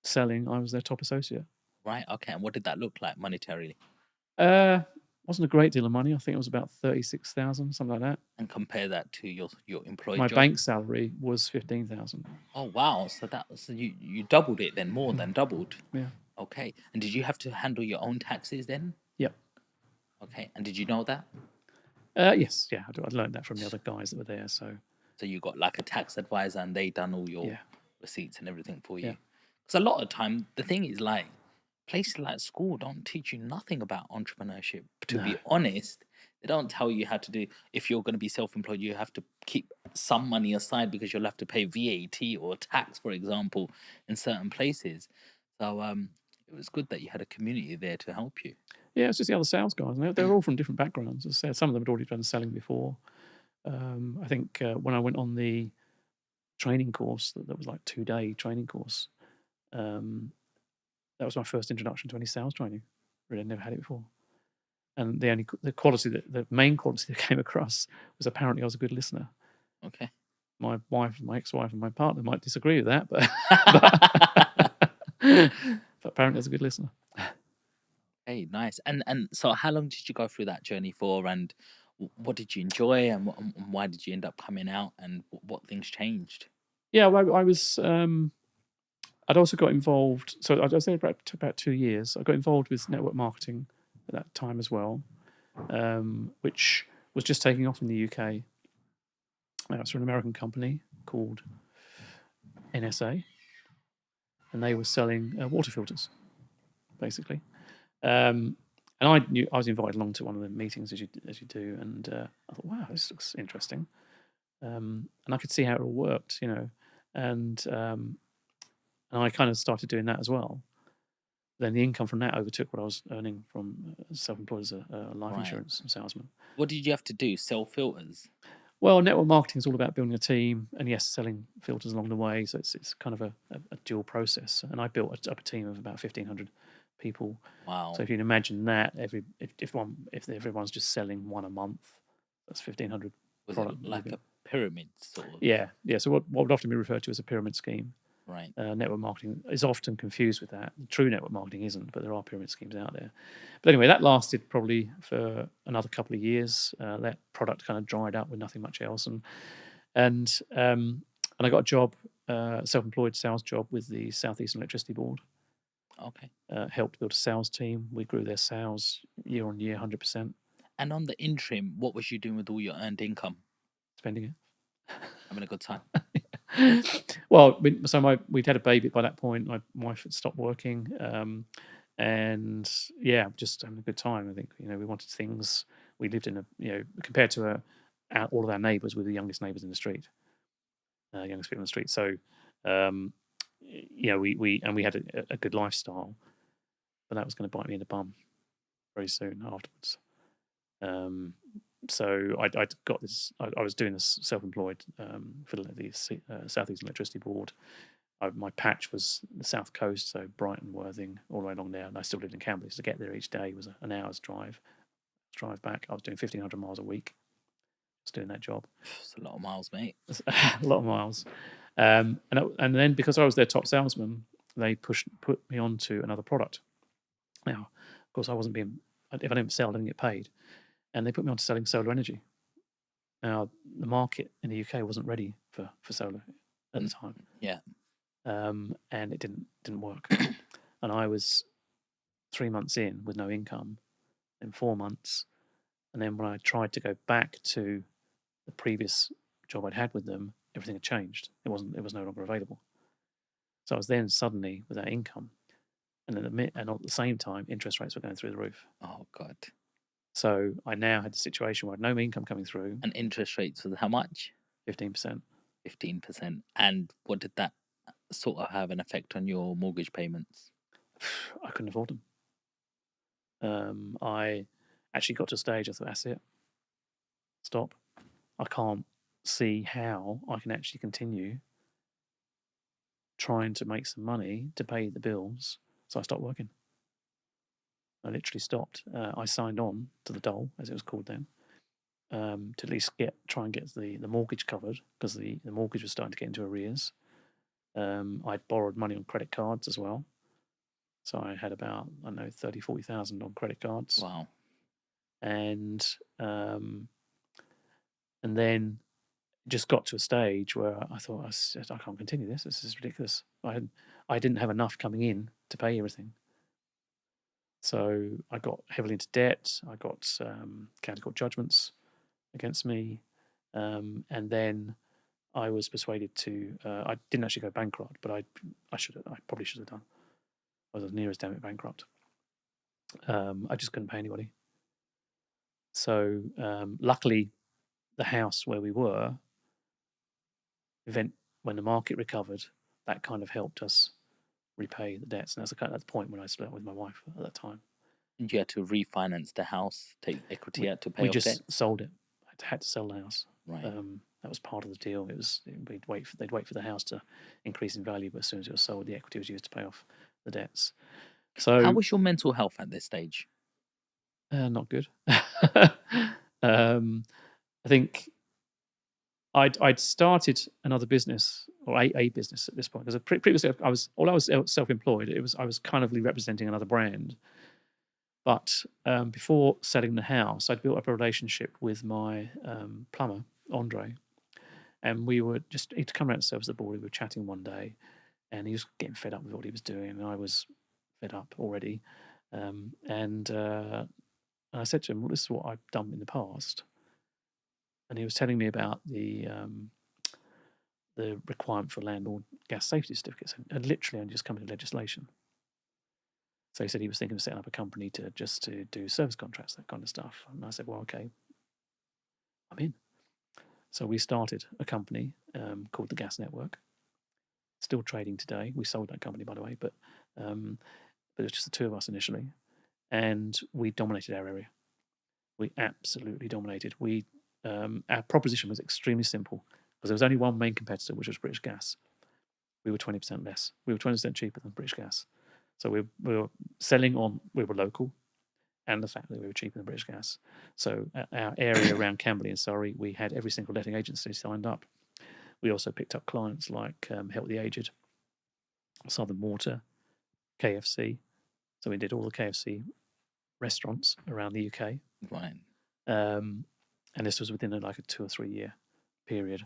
selling, I was their top associate. Right. Okay. And what did that look like monetarily? Wasn't a great deal of money. I think it was about 36,000, something like that. And compare that to your employed My job. bank salary was 15,000. Oh wow! So you doubled it then, more than doubled. Yeah. Okay. And did you have to handle your own taxes then? Yep. Okay. And did you know that? Yes. Yeah. I'd learned that from the other guys that were there. So you got like a tax advisor, and they done all your yeah. receipts and everything for Yeah. you. Because a lot of time, the thing is like places like school don't teach you nothing about entrepreneurship. To be No. honest, they don't tell you how to do. If you're going to be self-employed, you have to keep some money aside because you'll have to pay VAT or tax, for example, in certain places. So it was good that you had a community there to help you. Yeah, it's just the other sales guys. And they're all from different backgrounds. As I said, some of them had already done selling before. I think when I went on the training course, that was like 2-day training course, that was my first introduction to any sales training. Really, I'd never had it before. And the main quality that came across was apparently I was a good listener. Okay. My wife, my ex-wife, and my partner might disagree with that, but but apparently I was a good listener. Hey, nice. And so, how long did you go through that journey for? And what did you enjoy? And why did you end up coming out? And what things changed? Yeah, well, I was. I'd also got involved. So I was there about 2 years. I got involved with network marketing at that time as well, which was just taking off in the UK. It's from an American company called NSA, and they were selling water filters, basically. And I was invited along to one of the meetings as you do, and I thought, wow, this looks interesting. And I could see how it all worked, and I kind of started doing that as well. Then the income from that overtook what I was earning from self-employed as a life Right. insurance salesman. What did you have to do? Sell filters? Well, network marketing is all about building a team, and yes, selling filters along the way. So it's kind of a dual process. And I built up a team of about 1,500 people. Wow. So if you can imagine that, if everyone's just selling one a month, that's 1,500. Was product it like moving. a pyramid sort of? Yeah. So what would often be referred to as a pyramid scheme. Right. Network marketing is often confused with that. True network marketing isn't, but there are pyramid schemes out there. But anyway, that lasted probably for another couple of years. That product kind of dried up with nothing much else, and I got a job, self-employed sales job with the South Eastern Electricity Board. Okay. Helped build a sales team. We grew their sales year on year, 100%. And on the interim, what was you doing with all your earned income? Spending it. Having a good time. Well, we'd had a baby by that point. My wife had stopped working, and yeah, just having a good time. I think we wanted things. We lived in compared to all of our neighbours, we were the youngest neighbours in the street, youngest people in the street. So we had a good lifestyle, but that was going to bite me in the bum very soon afterwards. So I'd got this. I was doing this self-employed for the Southeast Electricity Board. My patch was the south coast, so Brighton, Worthing, all the way along there, and I still lived in Camberley. So to get there each day was an hour's drive back. I was doing 1,500 miles a week, just doing that job. It's a lot of miles, mate. That's a lot of miles. And then because I was their top salesman, they put me onto another product. Now, of course, I wasn't being. If I didn't sell, I didn't get paid, and they put me onto selling solar energy. Now, the market in the UK wasn't ready for solar at the time. Yeah. And it didn't work. And I was 3 months in with no income, in 4 months, and then when I tried to go back to the previous job I'd had with them, everything had changed. It was no longer available. So I was then suddenly without income, and at the same time, interest rates were going through the roof. Oh God. So I now had the situation where I had no income coming through. And interest rates was how much? 15%. 15%. And what did that sort of have an effect on your mortgage payments? I couldn't afford them. I actually got to a stage I thought, that's it. Stop. I can't see how I can actually continue trying to make some money to pay the bills. So I stopped working. I literally stopped. I signed on to the dole, as it was called then, to at least try and get the mortgage covered, because the mortgage was starting to get into arrears. I'd borrowed money on credit cards as well. So I had about, 30, 40,000 on credit cards. Wow. And then just got to a stage where I thought, I can't continue this. This is ridiculous. I didn't have enough coming in to pay everything. So I got heavily into debt. I got county court judgments against me. And then I was persuaded to, I didn't actually go bankrupt, but I probably should have done. I was as near as damn it bankrupt. I just couldn't pay anybody. So luckily, the house where we were, when the market recovered, that kind of helped us repay the debts. And that's the point when I split up with my wife at that time. And you had to refinance the house, take equity out to pay We off just debt? sold it. I had to sell the house. Right. That was part of the deal. They'd wait for the house to increase in value, but as soon as it was sold, the equity was used to pay off the debts. So how was your mental health at this stage? not good. I think I'd started another business, or a business at this point, because previously I was self-employed. I was kind of representing another brand. But before selling the house, I'd built up a relationship with my plumber, Andre, and he'd come around and service the board. We were chatting one day, and he was getting fed up with what he was doing, and I was fed up already. And I said to him, well, this is what I've done in the past. And he was telling me about the requirement for landlord gas safety certificates, and literally only just come into legislation. So he said he was thinking of setting up a company to do service contracts, that kind of stuff. And I said, well, okay, I'm in. So we started a company called the Gas Network, still trading today. We sold that company, by the way, but it was just the two of us initially, and we dominated our area. We absolutely dominated. Our proposition was extremely simple, because there was only one main competitor, which was British Gas. We were 20% less. We were 20% cheaper than British Gas. So we were selling on, we were local, and the fact that we were cheaper than British Gas. So our area around Camberley and Surrey, we had every single letting agency signed up. We also picked up clients like Help the Aged, Southern Water, KFC. So we did all the KFC restaurants around the UK. Right. And this was within a 2 or 3 year period.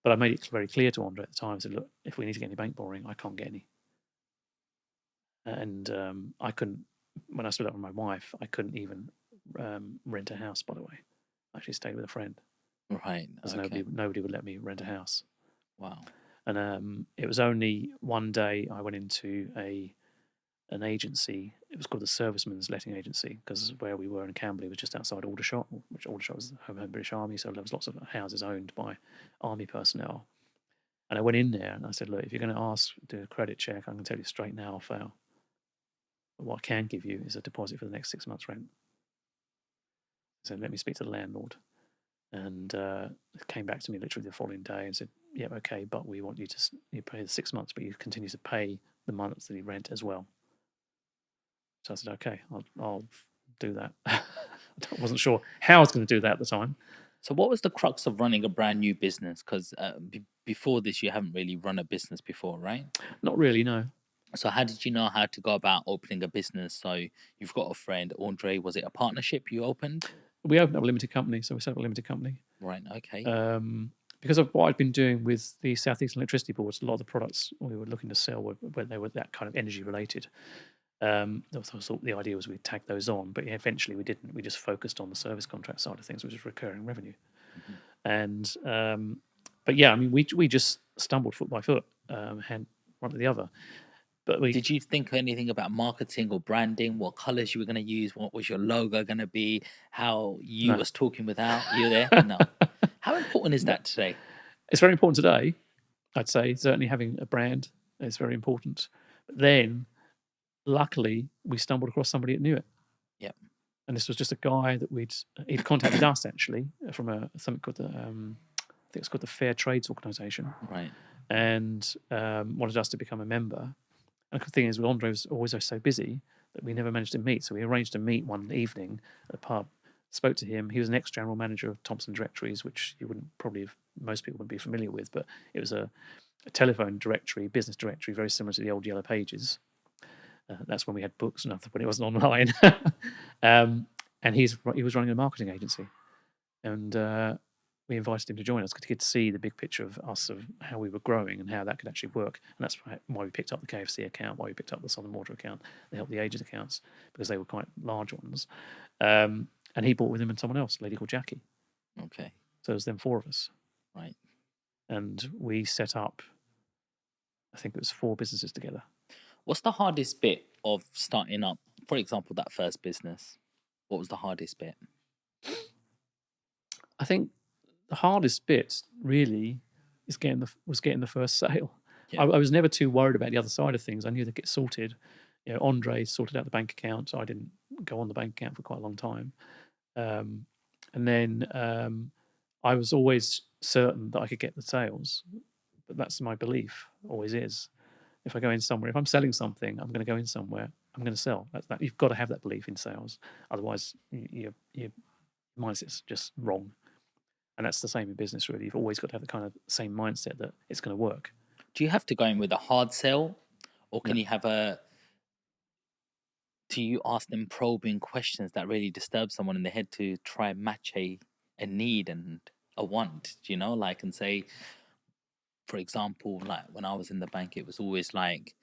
But I made it very clear to Andre at the time. I said, look, if we need to get any bank borrowing, I can't get any. And I couldn't, when I split up with my wife, I couldn't even rent a house, by the way. I actually stayed with a friend. Right. Because nobody would let me rent a house. Wow. And it was only one day I went into an agency. It was called the Servicemen's Letting Agency, because where we were in Camberley was just outside Aldershot, which Aldershot was the home of the British Army, so there was lots of houses owned by Army personnel. And I went in there and I said, look, if you're going to do a credit check, I can tell you straight now I'll fail. But what I can give you is a deposit for the next 6 months' rent. said, let me speak to the landlord. And came back to me literally the following day and said, yeah, okay, but we want you to pay the 6 months, but you continue to pay the monthly rent as well. So I said, okay, I'll do that. I wasn't sure how I was going to do that at the time. So, what was the crux of running a brand new business? Because before this, you haven't really run a business before, right? Not really, no. So, how did you know how to go about opening a business? So, you've got a friend, Andre. Was it a partnership you opened? We opened up a limited company, so we set up a limited company. Right. Okay. Because of what I'd been doing with the South Eastern Electricity Boards, a lot of the products we were looking to sell were when they were that kind of energy related. So the idea was we'd tag those on, but eventually we didn't. We just focused on the service contract side of things, which is recurring revenue. And but yeah, I mean, we just stumbled foot by foot, hand one to the other. But Did you think anything about marketing or branding? What colors you were going to use? What was your logo going to be? How you No. was talking without you there? No. How important is that today? It's very important today. I'd say certainly having a brand is very important. But then, luckily, we stumbled across somebody that knew it. Yep. And this was just a guy that he'd contacted us actually from something called the I think it's called the Fair Trades Organisation, Right. and wanted us to become a member. And the thing is, Andre was always so busy that we never managed to meet. So we arranged to meet one evening at a pub. Spoke to him. He was an ex-general manager of Thomson Directories, which most people wouldn't be familiar with, but it was a telephone directory, business directory, very similar to the old Yellow Pages. That's when we had books and nothing, when it wasn't online. And he was running a marketing agency, and we invited him to join us to get to see the big picture of us, of how we were growing and how that could actually work. And that's why we picked up the KFC account, why we picked up the Southern Water account, they helped the agent accounts, because they were quite large ones. And he bought with him and someone else, a lady called Jackie. Okay. So it was them four of us. Right. And we set up, I think it was 4 businesses together. What's the hardest bit of starting up, for example, that first business? What was the hardest bit? I think the hardest bit really is getting the first sale. Yeah. I was never too worried about the other side of things. I knew they'd get sorted. Andre sorted out the bank account, so I didn't go on the bank account for quite a long time. And then I was always certain that I could get the sales, but that's my belief, always is. If I go in somewhere, if I'm selling something, I'm going to go in somewhere, I'm going to sell. That you've got to have that belief in sales. Otherwise, your mindset's just wrong. And that's the same in business, really. You've always got to have the kind of same mindset that it's going to work. Do you have to go in with a hard sell, or can you have do you ask them probing questions that really disturb someone in the head to try and match a need and a want, and say, for example, like when I was in the bank, it was always like,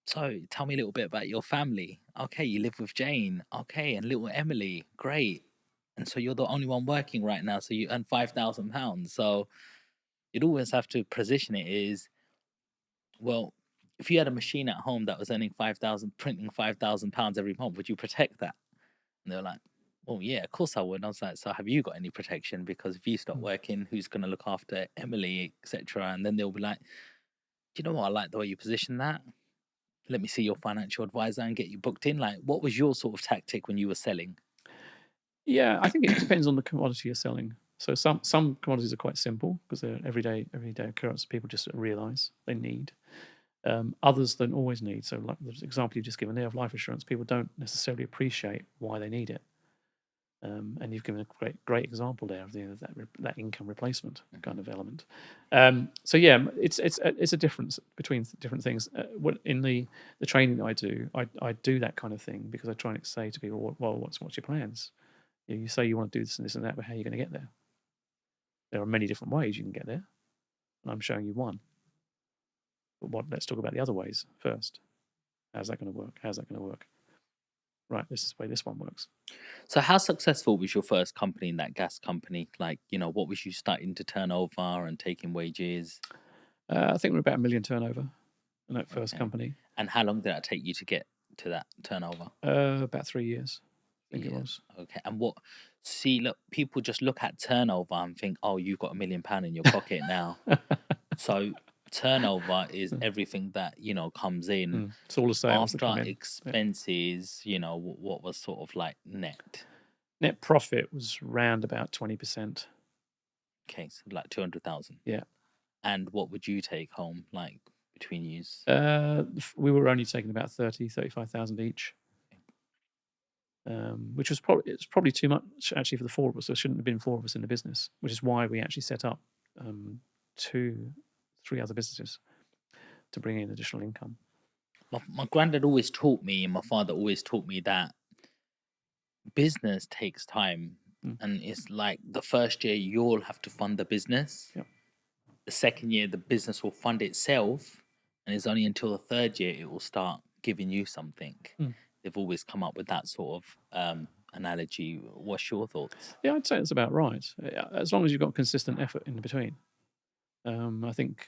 so tell me a little bit about your family. Okay, you live with Jane. Okay, and little Emily. Great. And so you're the only one working right now, so you earn £5,000. So you'd always have to position it as, well, if you had a machine at home that was earning printing £5,000 every month, would you protect that? And they were like, well, yeah, of course I would. And I was like, so have you got any protection? Because if you stop working, who's going to look after Emily, etc.? And then they'll be like, do you know what? I like the way you position that. Let me see your financial advisor and get you booked in. Like, what was your sort of tactic when you were selling? Yeah, I think it depends on the commodity you're selling. So some commodities are quite simple because they're everyday occurrence people just realise they need. Others don't always need. So like the example you've just given there of life insurance, people don't necessarily appreciate why they need it. And you've given a great example there of that income replacement kind of element. So yeah, it's a difference between different things. In the training that I do that kind of thing because I try and say to people, well, what's your plans? You say you want to do this and this and that, but how are you going to get there? There are many different ways you can get there, and I'm showing you one. But let's talk about the other ways first. How's that going to work? How's that going to work? Right, this is the way this one works. So how successful was your first company in that gas company? Like, what was you starting to turn over and taking wages? I think we're about $1 million turnover in that first company. And how long did that take you to get to that turnover? About 3 years, I think it was. Okay. And look, people just look at turnover and think, oh, you've got £1 million in your pocket now. So turnover is everything that comes in. It's all the sales after expenses. What was sort of like net? Net profit was round about 20%. Okay, so like 200,000. Yeah. And what would you take home, like between yous? We were only taking about 35,000 each, which was probably too much actually for the four of us. There shouldn't have been four of us in the business, which is why we actually set up 3 other businesses to bring in additional income. My granddad always taught me, and my father always taught me that business takes time. Mm. And it's like the first year you'll have to fund the business. Yep. The second year the business will fund itself, and it's only until the third year it will start giving you something. Mm. They've always come up with that sort of analogy. What's your thoughts? Yeah, I'd say it's about right. As long as you've got consistent effort in between. I think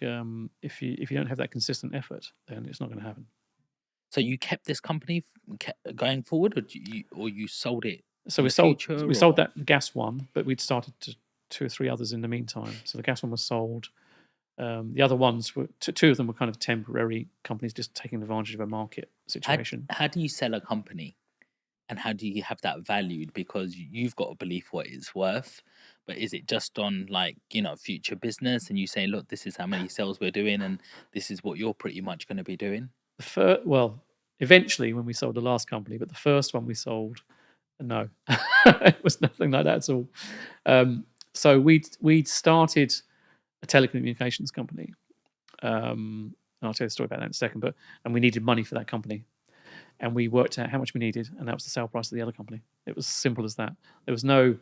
if you don't have that consistent effort, then it's not going to happen. So you kept this company going forward, or you sold it? So in we the sold future, we sold or- that gas one, but we'd started 2 or 3 others in the meantime. So the gas one was sold. The other ones were 2 of them were kind of temporary companies just taking advantage of a market situation. How do you sell a company, and how do you have that valued? Because you've got to believe what it's worth, but is it just on, like, future business, and you say, look, this is how many sales we're doing, and this is what you're pretty much going to be doing? Well, eventually when we sold the last company, but the first one we sold, no, it was nothing like that at all. So we'd started a telecommunications company. And I'll tell you the story about that in a second. And we needed money for that company, and we worked out how much we needed, and that was the sale price of the other company. It was simple as that. There was no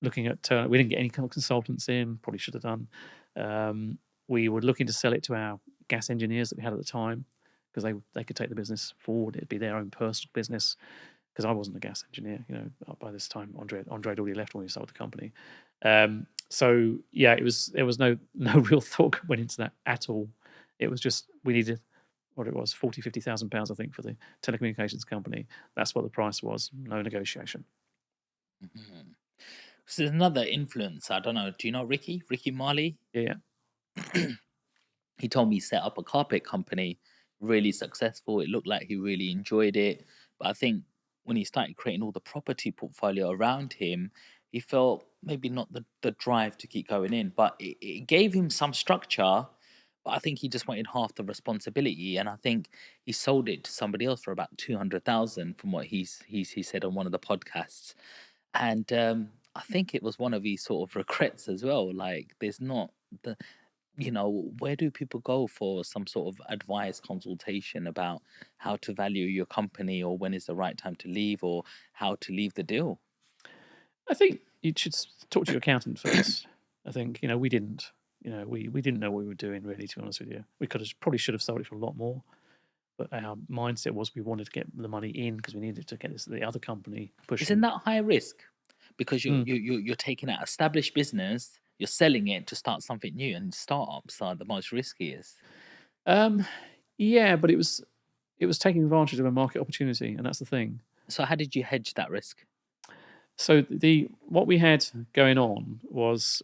looking at. We didn't get any kind of consultants in. Probably should have done. We were looking to sell it to our gas engineers that we had at the time, because they could take the business forward. It'd be their own personal business, because I wasn't a gas engineer. By this time, Andre had already left when we sold the company. So yeah, there was no real thought went into that at all. It was just we needed what it was, 50,000 pounds, I think, for the telecommunications company. That's what the price was. No negotiation. Mhm. So there's another influencer. I don't know. Do you know Ricky Marley? Yeah. He told me he set up a carpet company, really successful. It looked like he really enjoyed it. But I think when he started creating all the property portfolio around him, he felt maybe not the drive to keep going in. But it gave him some structure. But I think he just wanted half the responsibility. And I think he sold it to somebody else for about 200,000 from what he said on one of the podcasts. And I think it was one of his sort of regrets as well. Like, there's not the, where do people go for some sort of advice consultation about how to value your company, or when is the right time to leave, or how to leave the deal? I think you should talk to your accountant first. I think we didn't. We didn't know what we were doing, really. To be honest with you, we probably should have sold it for a lot more. But our mindset was we wanted to get the money in because we needed to get the other company pushing. Isn't that high risk? Because Mm. you're taking out established business, you're selling it to start something new, and startups are the most riskiest. Yeah, but it was taking advantage of a market opportunity, and that's the thing. So how did you hedge that risk? So what we had going on was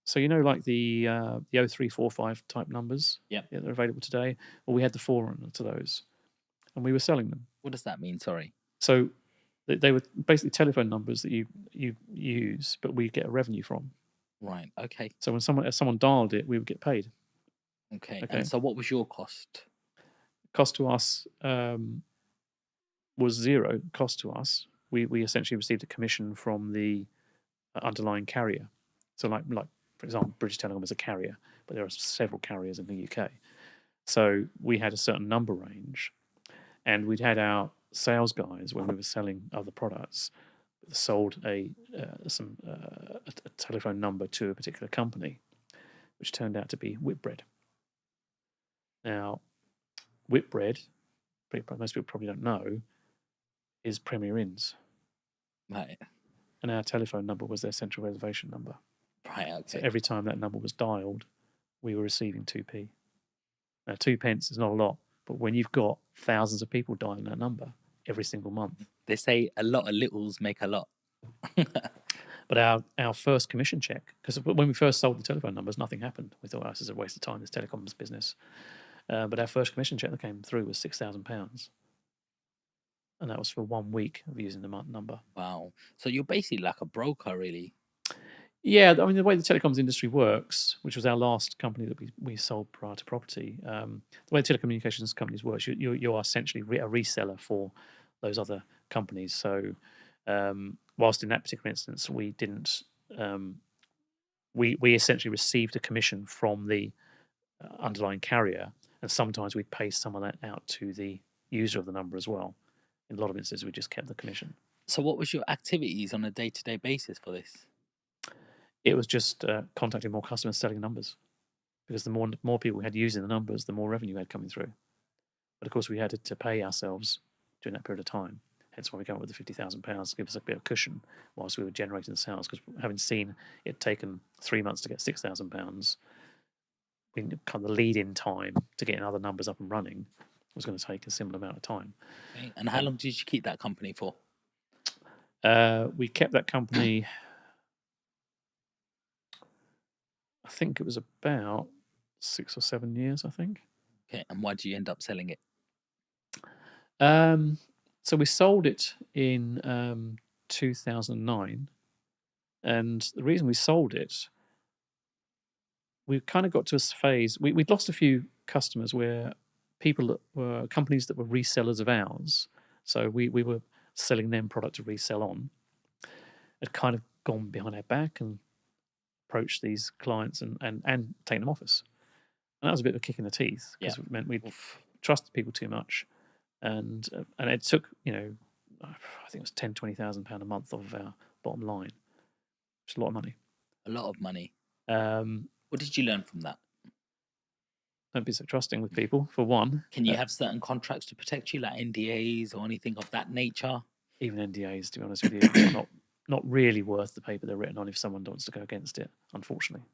so like the 0345 type numbers. Yep. Yeah, they're available today. Well, we had the forerunner to those, and we were selling them. What does that mean? Sorry. So they were basically telephone numbers that you use, but we get a revenue from. Right. Okay. So when someone dialed it, we would get paid. Okay. Okay. And so what was your cost? Cost to us was zero. Cost to us, we essentially received a commission from the underlying carrier. So like for example, British Telecom is a carrier, but there are several carriers in the UK. So we had a certain number range, and we'd had our sales guys, when we were selling other products, sold a telephone number to a particular company, which turned out to be Whitbread. Now, Whitbread, most people probably don't know, is Premier Inn's. Right. And our telephone number was their central reservation number. Right. Okay. So every time that number was dialed, we were receiving 2p. Now, 2p is not a lot, but when you've got thousands of people dialing that number every single month. They say a lot of littles make a lot. But our first commission check, because when we first sold the telephone numbers, nothing happened. We thought, this is a waste of time, this telecoms business. But our first commission check that came through was £6,000. and that was for 1 week of using the number. Wow. So you're basically like a broker, really. Yeah, I mean, the way the telecoms industry works, which was our last company that we sold prior to property, the way telecommunications companies work, you are essentially a reseller for those other companies. So, whilst in that particular instance, we didn't, we essentially received a commission from the underlying carrier, and sometimes we'd pay some of that out to the user of the number as well. In a lot of instances, we just kept the commission. So what was your activities on a day-to-day basis for this? It was just contacting more customers, selling numbers, because the more people we had using the numbers, the more revenue we had coming through. But of course, we had to pay ourselves during that period of time. Hence why we came up with the £50,000 to give us a bit of cushion whilst we were generating the sales. Because having seen it taken 3 months to get £6,000, kind of the lead-in time to getting other numbers up and running was going to take a similar amount of time. Okay. And how long did you keep that company for? We kept that company, I think it was about 6 or 7 years, I think. Okay. And why did you end up selling it? So we sold it in 2009, and the reason we sold it, we kind of got to a phase. We'd lost a few customers where people that were companies that were resellers of ours. So we were selling them product to resell on. Had kind of gone behind our back and approached these clients and taken them off us. And that was a bit of a kick in the teeth because it meant we'd trusted people too much. And it took, I think it was £10,000-20,000 a month off of our bottom line, which is a lot of money. A lot of money. What did you learn from that? Don't be so trusting with people, for one. Can you have certain contracts to protect you, like NDAs or anything of that nature? Even NDAs, to be honest with you, are not really worth the paper they're written on if someone wants to go against it, unfortunately.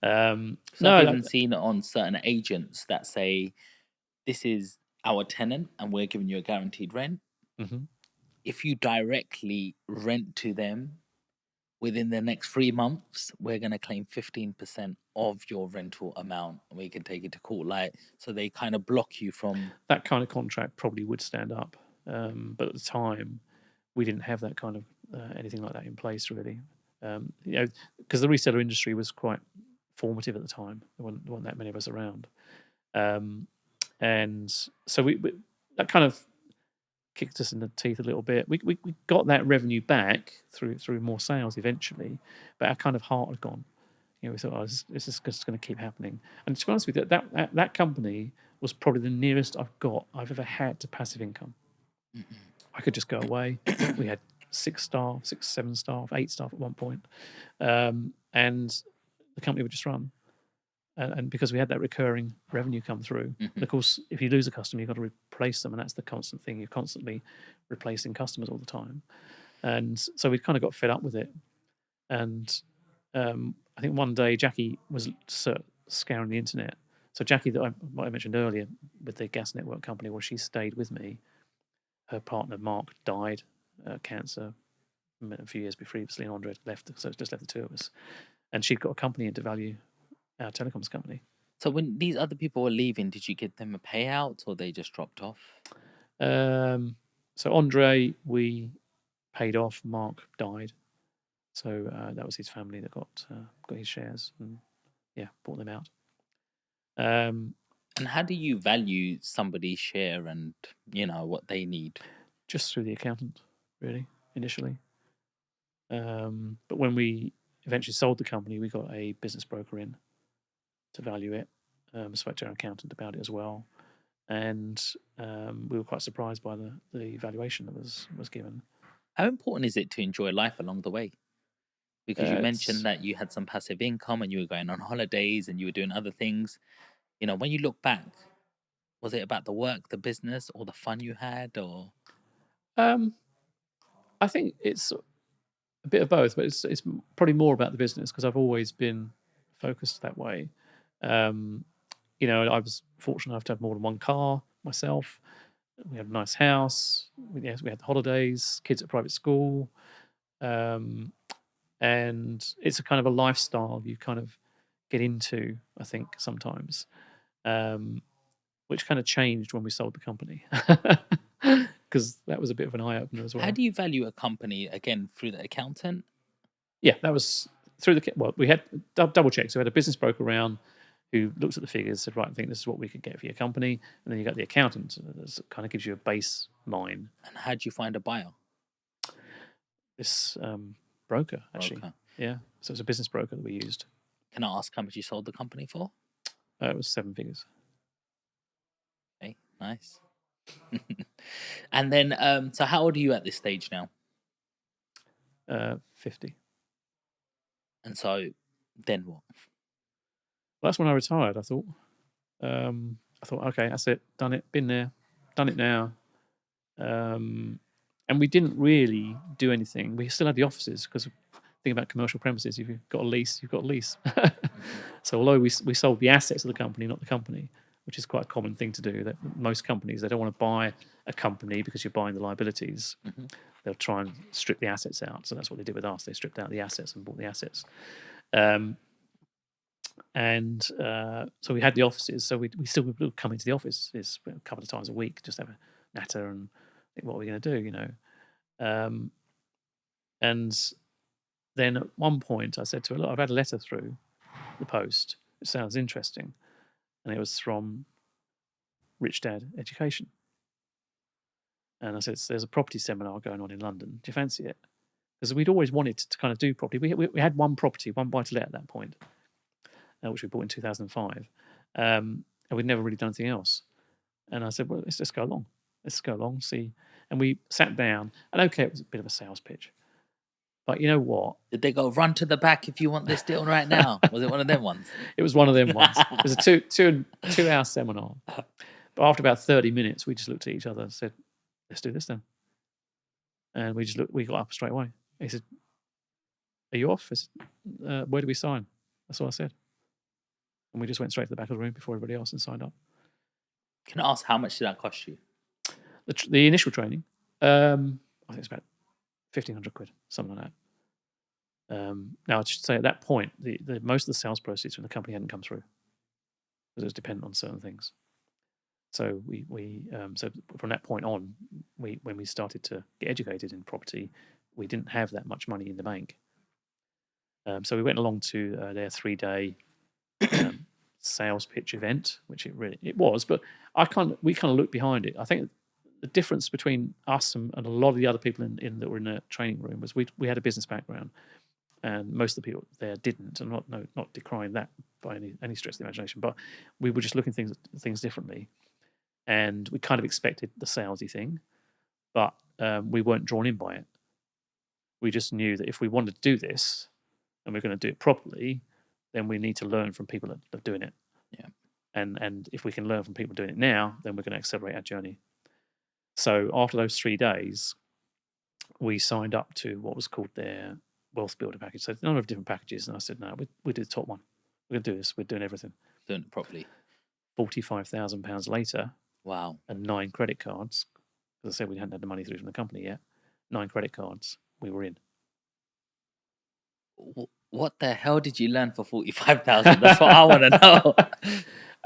So I've even seen it on certain agents that say, this is our tenant and we're giving you a guaranteed rent. Mm-hmm. If you directly rent to them within the next 3 months, we're going to claim 15% of your rental amount and we can take it to court. So they kind of block you from... That kind of contract probably would stand up. But at the time, we didn't have that kind of anything like that in place, really. Because the reseller industry was quite formative at the time. There weren't that many of us around. And so we that kind of kicked us in the teeth a little bit. We got that revenue back through more sales eventually, but our kind of heart had gone. We thought, this is just going to keep happening. And to be honest with you, that company was probably the nearest I've ever had to passive income. Mm-mm. I could just go away. We had 6 staff, 6, 7 staff, 8 staff at one point, and the company would just run. And because we had that recurring revenue come through, and of course, if you lose a customer, you've got to replace them, and that's the constant thing. You're constantly replacing customers all the time, and so we kind of got fed up with it. And I think one day Jackie was scouring the internet. So Jackie, that I mentioned earlier, with the gas network company, she stayed with me. Her partner Mark died, cancer, a few years previously, and Andre had left, so it's just left the two of us. And she'd got a company into value. Our telecoms company. So when these other people were leaving, did you give them a payout or they just dropped off? So Andre, we paid off. Mark died, so that was his family that got his shares and bought them out. And how do you value somebody's share and what they need? Just through the accountant, really, initially. But when we eventually sold the company, we got a business broker in to value it. Spoke to our accountant about it as well, and we were quite surprised by the valuation that was given. How important is it to enjoy life along the way? Because you mentioned that you had some passive income and you were going on holidays and you were doing other things. When you look back, was it about the work, the business, or the fun you had, or? I think it's a bit of both, but it's probably more about the business because I've always been focused that way. I was fortunate enough to have more than one car myself. We had a nice house. We had holidays, kids at private school, and it's a kind of a lifestyle you kind of get into, I think, sometimes, which kind of changed when we sold the company. because that was a bit of an eye opener as well. How do you value a company again through the accountant? Yeah, that was through the well. We had double checks. So we had a business broker around who looked at the figures, said, right, I think this is what we could get for your company, and then you got the accountant that kind of gives you a baseline. And how do you find a buyer? This broker actually, Broker. yeah. So it's a business broker that we used. Can I ask how much you sold the company for? It was 7 figures. Okay, nice. And then, so how old are you at this stage now? 50. And so, then what? Well, that's when I retired. I thought, okay, that's it, done it, been there, done it now. And we didn't really do anything. We still had the offices because think about commercial premises. If you've got a lease, you've got a lease. So although we sold the assets of the company, not the company, which is quite a common thing to do. That most companies, they don't want to buy a company because you're buying the liabilities. Mm-hmm. They'll try and strip the assets out. So that's what they did with us. They stripped out the assets and bought the assets. So we had the offices. So we still would come into the office a couple of times a week, just have a natter and think, what are we going to do, And then at one point I said to her, look, I've had a letter through the post. It sounds interesting. And it was from Rich Dad Education. And I said, there's a property seminar going on in London. Do you fancy it? Because we'd always wanted to kind of do property. We had one property, one buy-to-let at that point, which we bought in 2005. And we'd never really done anything else. And I said, well, let's just go along. Let's go along, see. And we sat down. And okay, it was a bit of a sales pitch. But you know what? Did they go run to the back if you want this deal right now? Was it one of them ones? It was one of them ones. It was a two-hour seminar. But after about 30 minutes, we just looked at each other and said, let's do this then. And we got up straight away. He said, are you off? I said, where do we sign? That's all I said. And we just went straight to the back of the room before everybody else and signed up. Can I ask how much did that cost you? The initial training, I think it's about 1,500 quid, something like that. Now, I should say at that point, the most of the sales proceeds from the company hadn't come through because it was dependent on certain things. So so from that point on, when we started to get educated in property, we didn't have that much money in the bank. So we went along to their 3-day sales pitch event, which it was. But we kind of looked behind it. I think the difference between us and a lot of the other people that were in the training room was we had a business background, and most of the people there didn't. And not decrying that by any stretch of the imagination, but we were just looking at things differently, and we kind of expected the salesy thing, but we weren't drawn in by it. We just knew that if we wanted to do this and we're going to do it properly, then we need to learn from people that are doing it. Yeah. And if we can learn from people doing it now, then we're going to accelerate our journey. So after those 3 days, we signed up to what was called their Wealth Builder package. So a number of different packages. And I said, no, we did the top one. We're going to do this. We're doing everything. Doing it properly. £45,000 later. Wow. And 9 credit cards. As I said, we hadn't had the money through from the company yet. 9 credit cards. We were in. What the hell did you learn for 45,000? That's what I want to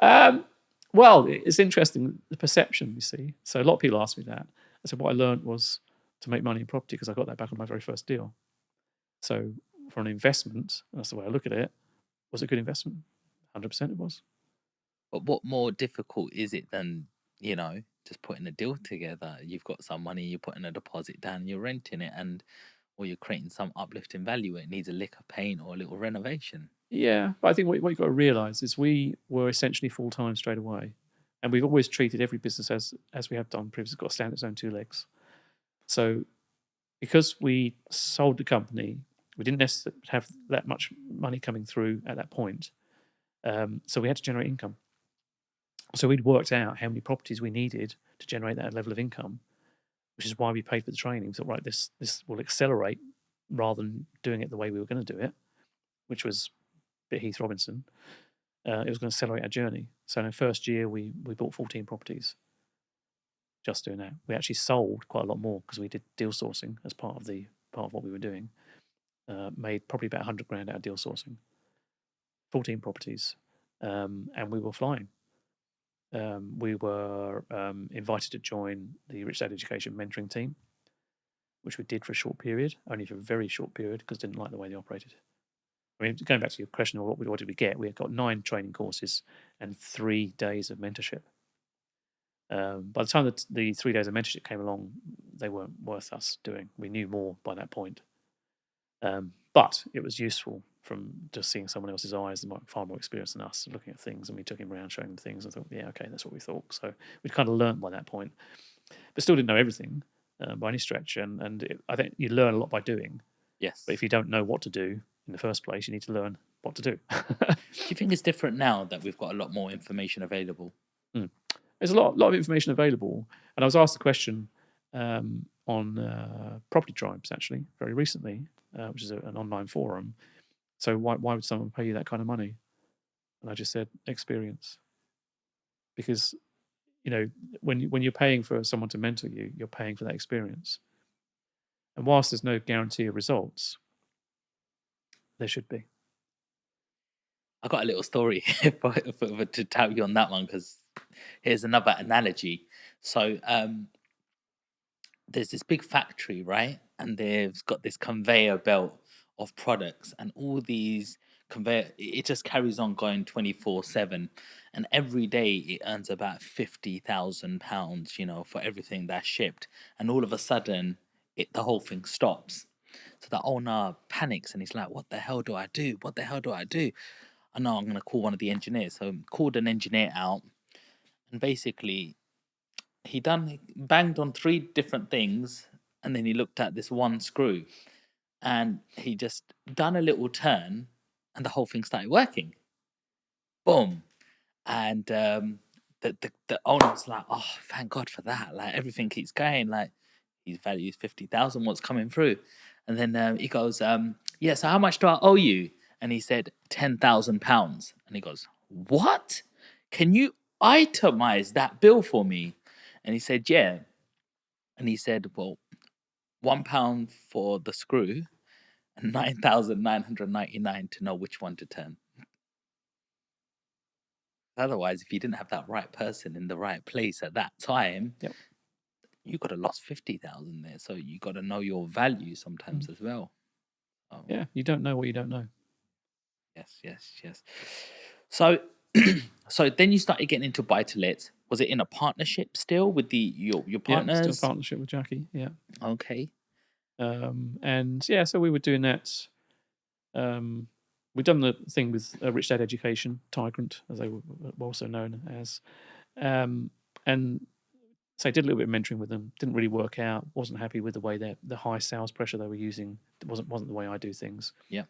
know. Well, it's interesting, the perception, you see. So a lot of people ask me that. I said, what I learned was to make money in property because I got that back on my very first deal. So for an investment, that's the way I look at it, was it a good investment? 100% it was. But what more difficult is it than, just putting a deal together? You've got some money, you're putting a deposit down, you're renting it, or you're creating some uplift in value. It needs a lick of paint or a little renovation. Yeah, but I think what you've got to realise is we were essentially full-time straight away. And we've always treated every business as we have done previously. It's got to stand its own 2 legs. So because we sold the company, we didn't necessarily have that much money coming through at that point. So we had to generate income. So we'd worked out how many properties we needed to generate that level of income, which is why we paid for the training. We thought, right, this will accelerate rather than doing it the way we were going to do it, which was a bit Heath Robinson. It was going to accelerate our journey. So in the first year, we bought 14 properties just doing that. We actually sold quite a lot more because we did deal sourcing as part of what we were doing. Made probably about 100 grand out of deal sourcing. 14 properties, and we were flying. we were invited to join the Rich Dad Education mentoring team, which we did for a short period, only for a very short period, because didn't like the way they operated. I mean, going back to your question of what did we get, we got 9 training courses and 3 days of mentorship. By the time that the 3 days of mentorship came along, they weren't worth us doing. We knew more by that point. But it was useful from just seeing someone else's eyes, and far more experience than us, looking at things, and we took him around, showing him things, and thought, yeah, okay, that's what we thought. So we'd kind of learned by that point, but still didn't know everything by any stretch. And I think you learn a lot by doing. Yes. But if you don't know what to do in the first place, you need to learn what to do. Do you think it's different now that we've got a lot more information available? There's a lot of information available, and I was asked the question on Property Tribes actually very recently, which is an online forum. So why would someone pay you that kind of money? And I just said experience, because when you're paying for someone to mentor you, you're paying for that experience. And whilst there's no guarantee of results, there should be. I got a little story to tell you on that one, because here's another analogy. So there's this big factory, right? And they've got this conveyor belt of products, and all these it just carries on going 24/7, and every day it earns about £50,000, for everything that's shipped. And all of a sudden, the whole thing stops. So the owner panics, and he's like, "What the hell do I do? What the hell do I do?" I know I'm going to call one of the engineers. So called an engineer out, and basically he banged on 3 different things, and then he looked at this one screw, and he just done a little turn, and the whole thing started working. Boom. And the owner was like, "Oh, thank God for that. Like, everything keeps going. Like, his value is 50,000, what's coming through?" And then he goes, "Yeah, so how much do I owe you?" And he said, £10,000. And he goes, "What? Can you itemize that bill for me?" And he said, "Yeah." And he said, "Well, £1 for the screw and 9,999 to know which one to turn." Otherwise, if you didn't have that right person in the right place at that time, Yep. you could have lost 50,000 there. So you got to know your value sometimes as well. Yeah, you don't know what you don't know. Yes. So, so then you started getting into buy-to-let. Was it in a partnership still with your partners? Yeah, still partnership with Jackie. Yeah. Okay. And yeah, so we were doing that. We'd done the thing with Rich Dad Education, Tigrant, as they were also known as, and so I did a little bit of mentoring with them. Didn't really work out. Wasn't happy with the way the high sales pressure they were using. It wasn't the way I do things. Yeah.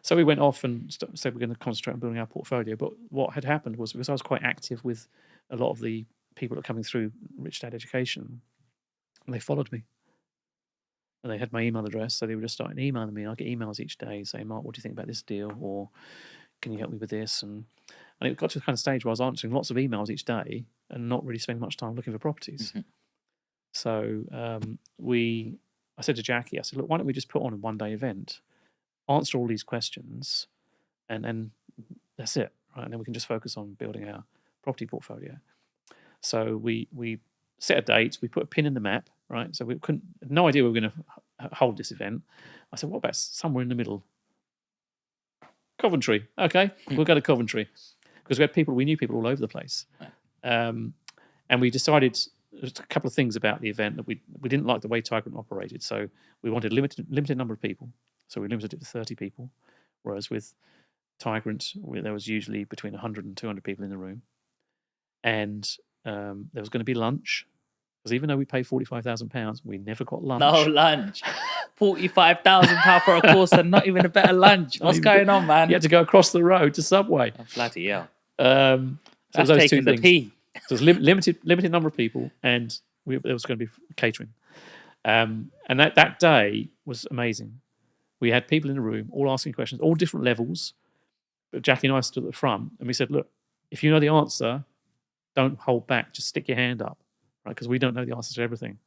So we went off and said we're going to concentrate on building our portfolio. But what had happened was, because I was quite active with a lot of the people that are coming through Rich Dad Education, and they followed me. And they had my email address, so they were just starting emailing me. I get emails each day saying, "Mark, what do you think about this deal?" Or, "Can you help me with this?" And it got to the kind of stage where I was answering lots of emails each day and not really spending much time looking for properties. Mhm. So I said to Jackie, I said, "Look, why don't we just put on a 1-day event, answer all these questions, and that's it, right? And then we can just focus on building our property portfolio." So we set a date, we put a pin in the map, right? So we had no idea we were going to hold this event. I said, "What about somewhere in the middle?" Coventry. Okay, we'll go to Coventry, because we knew people all over the place. And we decided there's a couple of things about the event that we didn't like the way Tigrant operated. So we wanted a limited number of people. So we limited it to 30 people, whereas with Tigrant, there was usually between 100 and 200 people in the room. And there was going to be lunch, because even though we paid £45,000, we never got lunch. No lunch. £45,000 for a course and not even a better lunch. What's going on, man? You had to go across the road to Subway. Oh, bloody hell. So That's those taking two the things. pee. So it was limited number of people, and there was going to be catering. And that day was amazing. We had people in the room, all asking questions, all different levels. But Jackie and I stood at the front, and we said, "Look, if you know the answer, don't hold back. Just stick your hand up, right? Because we don't know the answers to everything."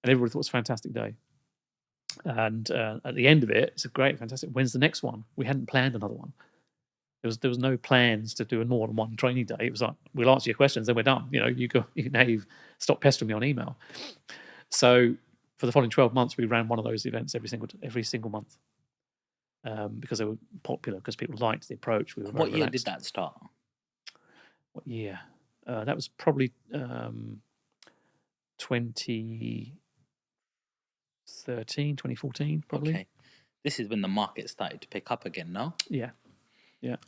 And everybody thought it was a fantastic day. And at the end of it, it's a great, fantastic. When's the next one? We hadn't planned another one. There was no plans to do a more than one training day. It was like, we'll answer your questions, then we're done. Now you've stopped pestering me on email. So for the following 12 months, we ran one of those events every single month, because they were popular, because people liked the approach. We were very What year did relaxed. that start? What year? That was probably 2014, probably. Okay. This is when the market started to pick up again, no? Yeah.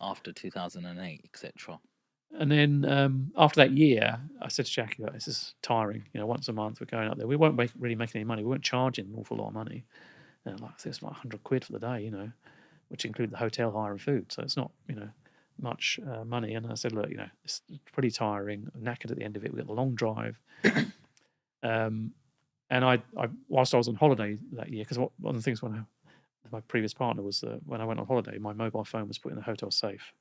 After 2008, etc. And then after that year, I said to Jackie, "This is tiring. Once a month we're going up there. We weren't really making any money. We weren't charging an awful lot of money. I think it's like 100 quid for the day, which include the hotel hire and food. So it's not, much money." And I said, "Look, it's pretty tiring. I'm knackered at the end of it. We got the long drive." And I whilst I was on holiday that year, because one of the things when my previous partner was, when I went on holiday, my mobile phone was put in the hotel safe.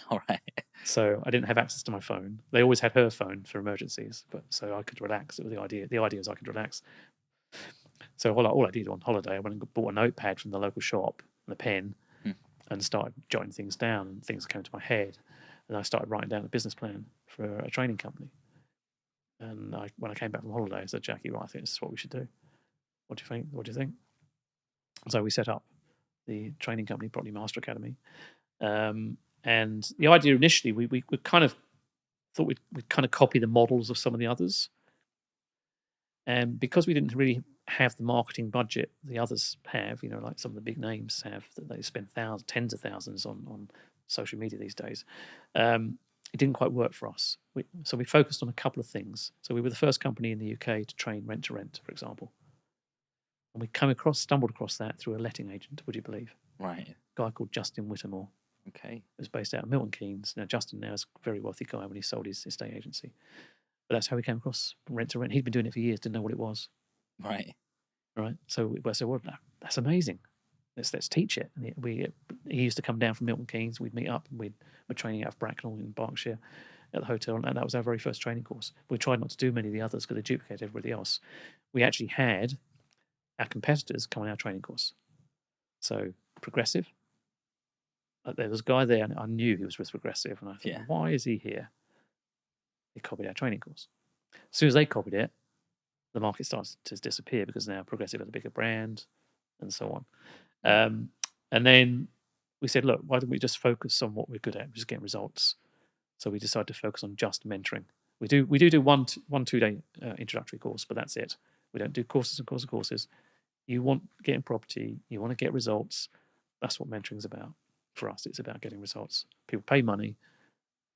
All right. So I didn't have access to my phone. They always had her phone for emergencies, but so I could relax. It was the idea. The idea was I could relax. So all I did on holiday, I went and bought a notepad from the local shop and a pen, and started jotting things down, and things came to my head, and I started writing down a business plan for a training company. And when I came back from holiday, I said, "Jackie, right, I think this is what we should do. What do you think? What do you think?" So we set up the training company, Property Master Academy. And the idea initially, we kind of thought we'd kind of copy the models of some of the others. And because we didn't really have the marketing budget the others have, like some of the big names have, that they spend tens of thousands on social media these days, it didn't quite work for us. So we focused on a couple of things. So we were the first company in the UK to train rent to rent, for example. And we stumbled across that through a letting agent, would you believe? Right. A guy called Justin Whittemore. Okay. It was based out of Milton Keynes. Now, Justin now is a very wealthy guy when he sold his estate agency. But that's how we came across rent to rent. He'd been doing it for years, didn't know what it was. Right. So I said, "Well, that's amazing. Let's teach it." And he used to come down from Milton Keynes. We'd meet up, and we're training out of Bracknell in Berkshire at the hotel, and that was our very first training course. We tried not to do many of the others because they duplicated everybody else. We actually had our competitors come on our training course. So Progressive. There was a guy there, and I knew he was with Progressive, and I thought, "Why is he here?" He copied our training course. As soon as they copied it, the market started to disappear, because now Progressive had a bigger brand, and so on. And then we said, "Look, why don't we just focus on what we're good at, which is getting results?" So we decided to focus on just mentoring. We do one 2-day introductory course, but that's it. We don't do courses and courses. You want to get in property, you want to get results. That's what mentoring is about. For us, it's about getting results. People pay money,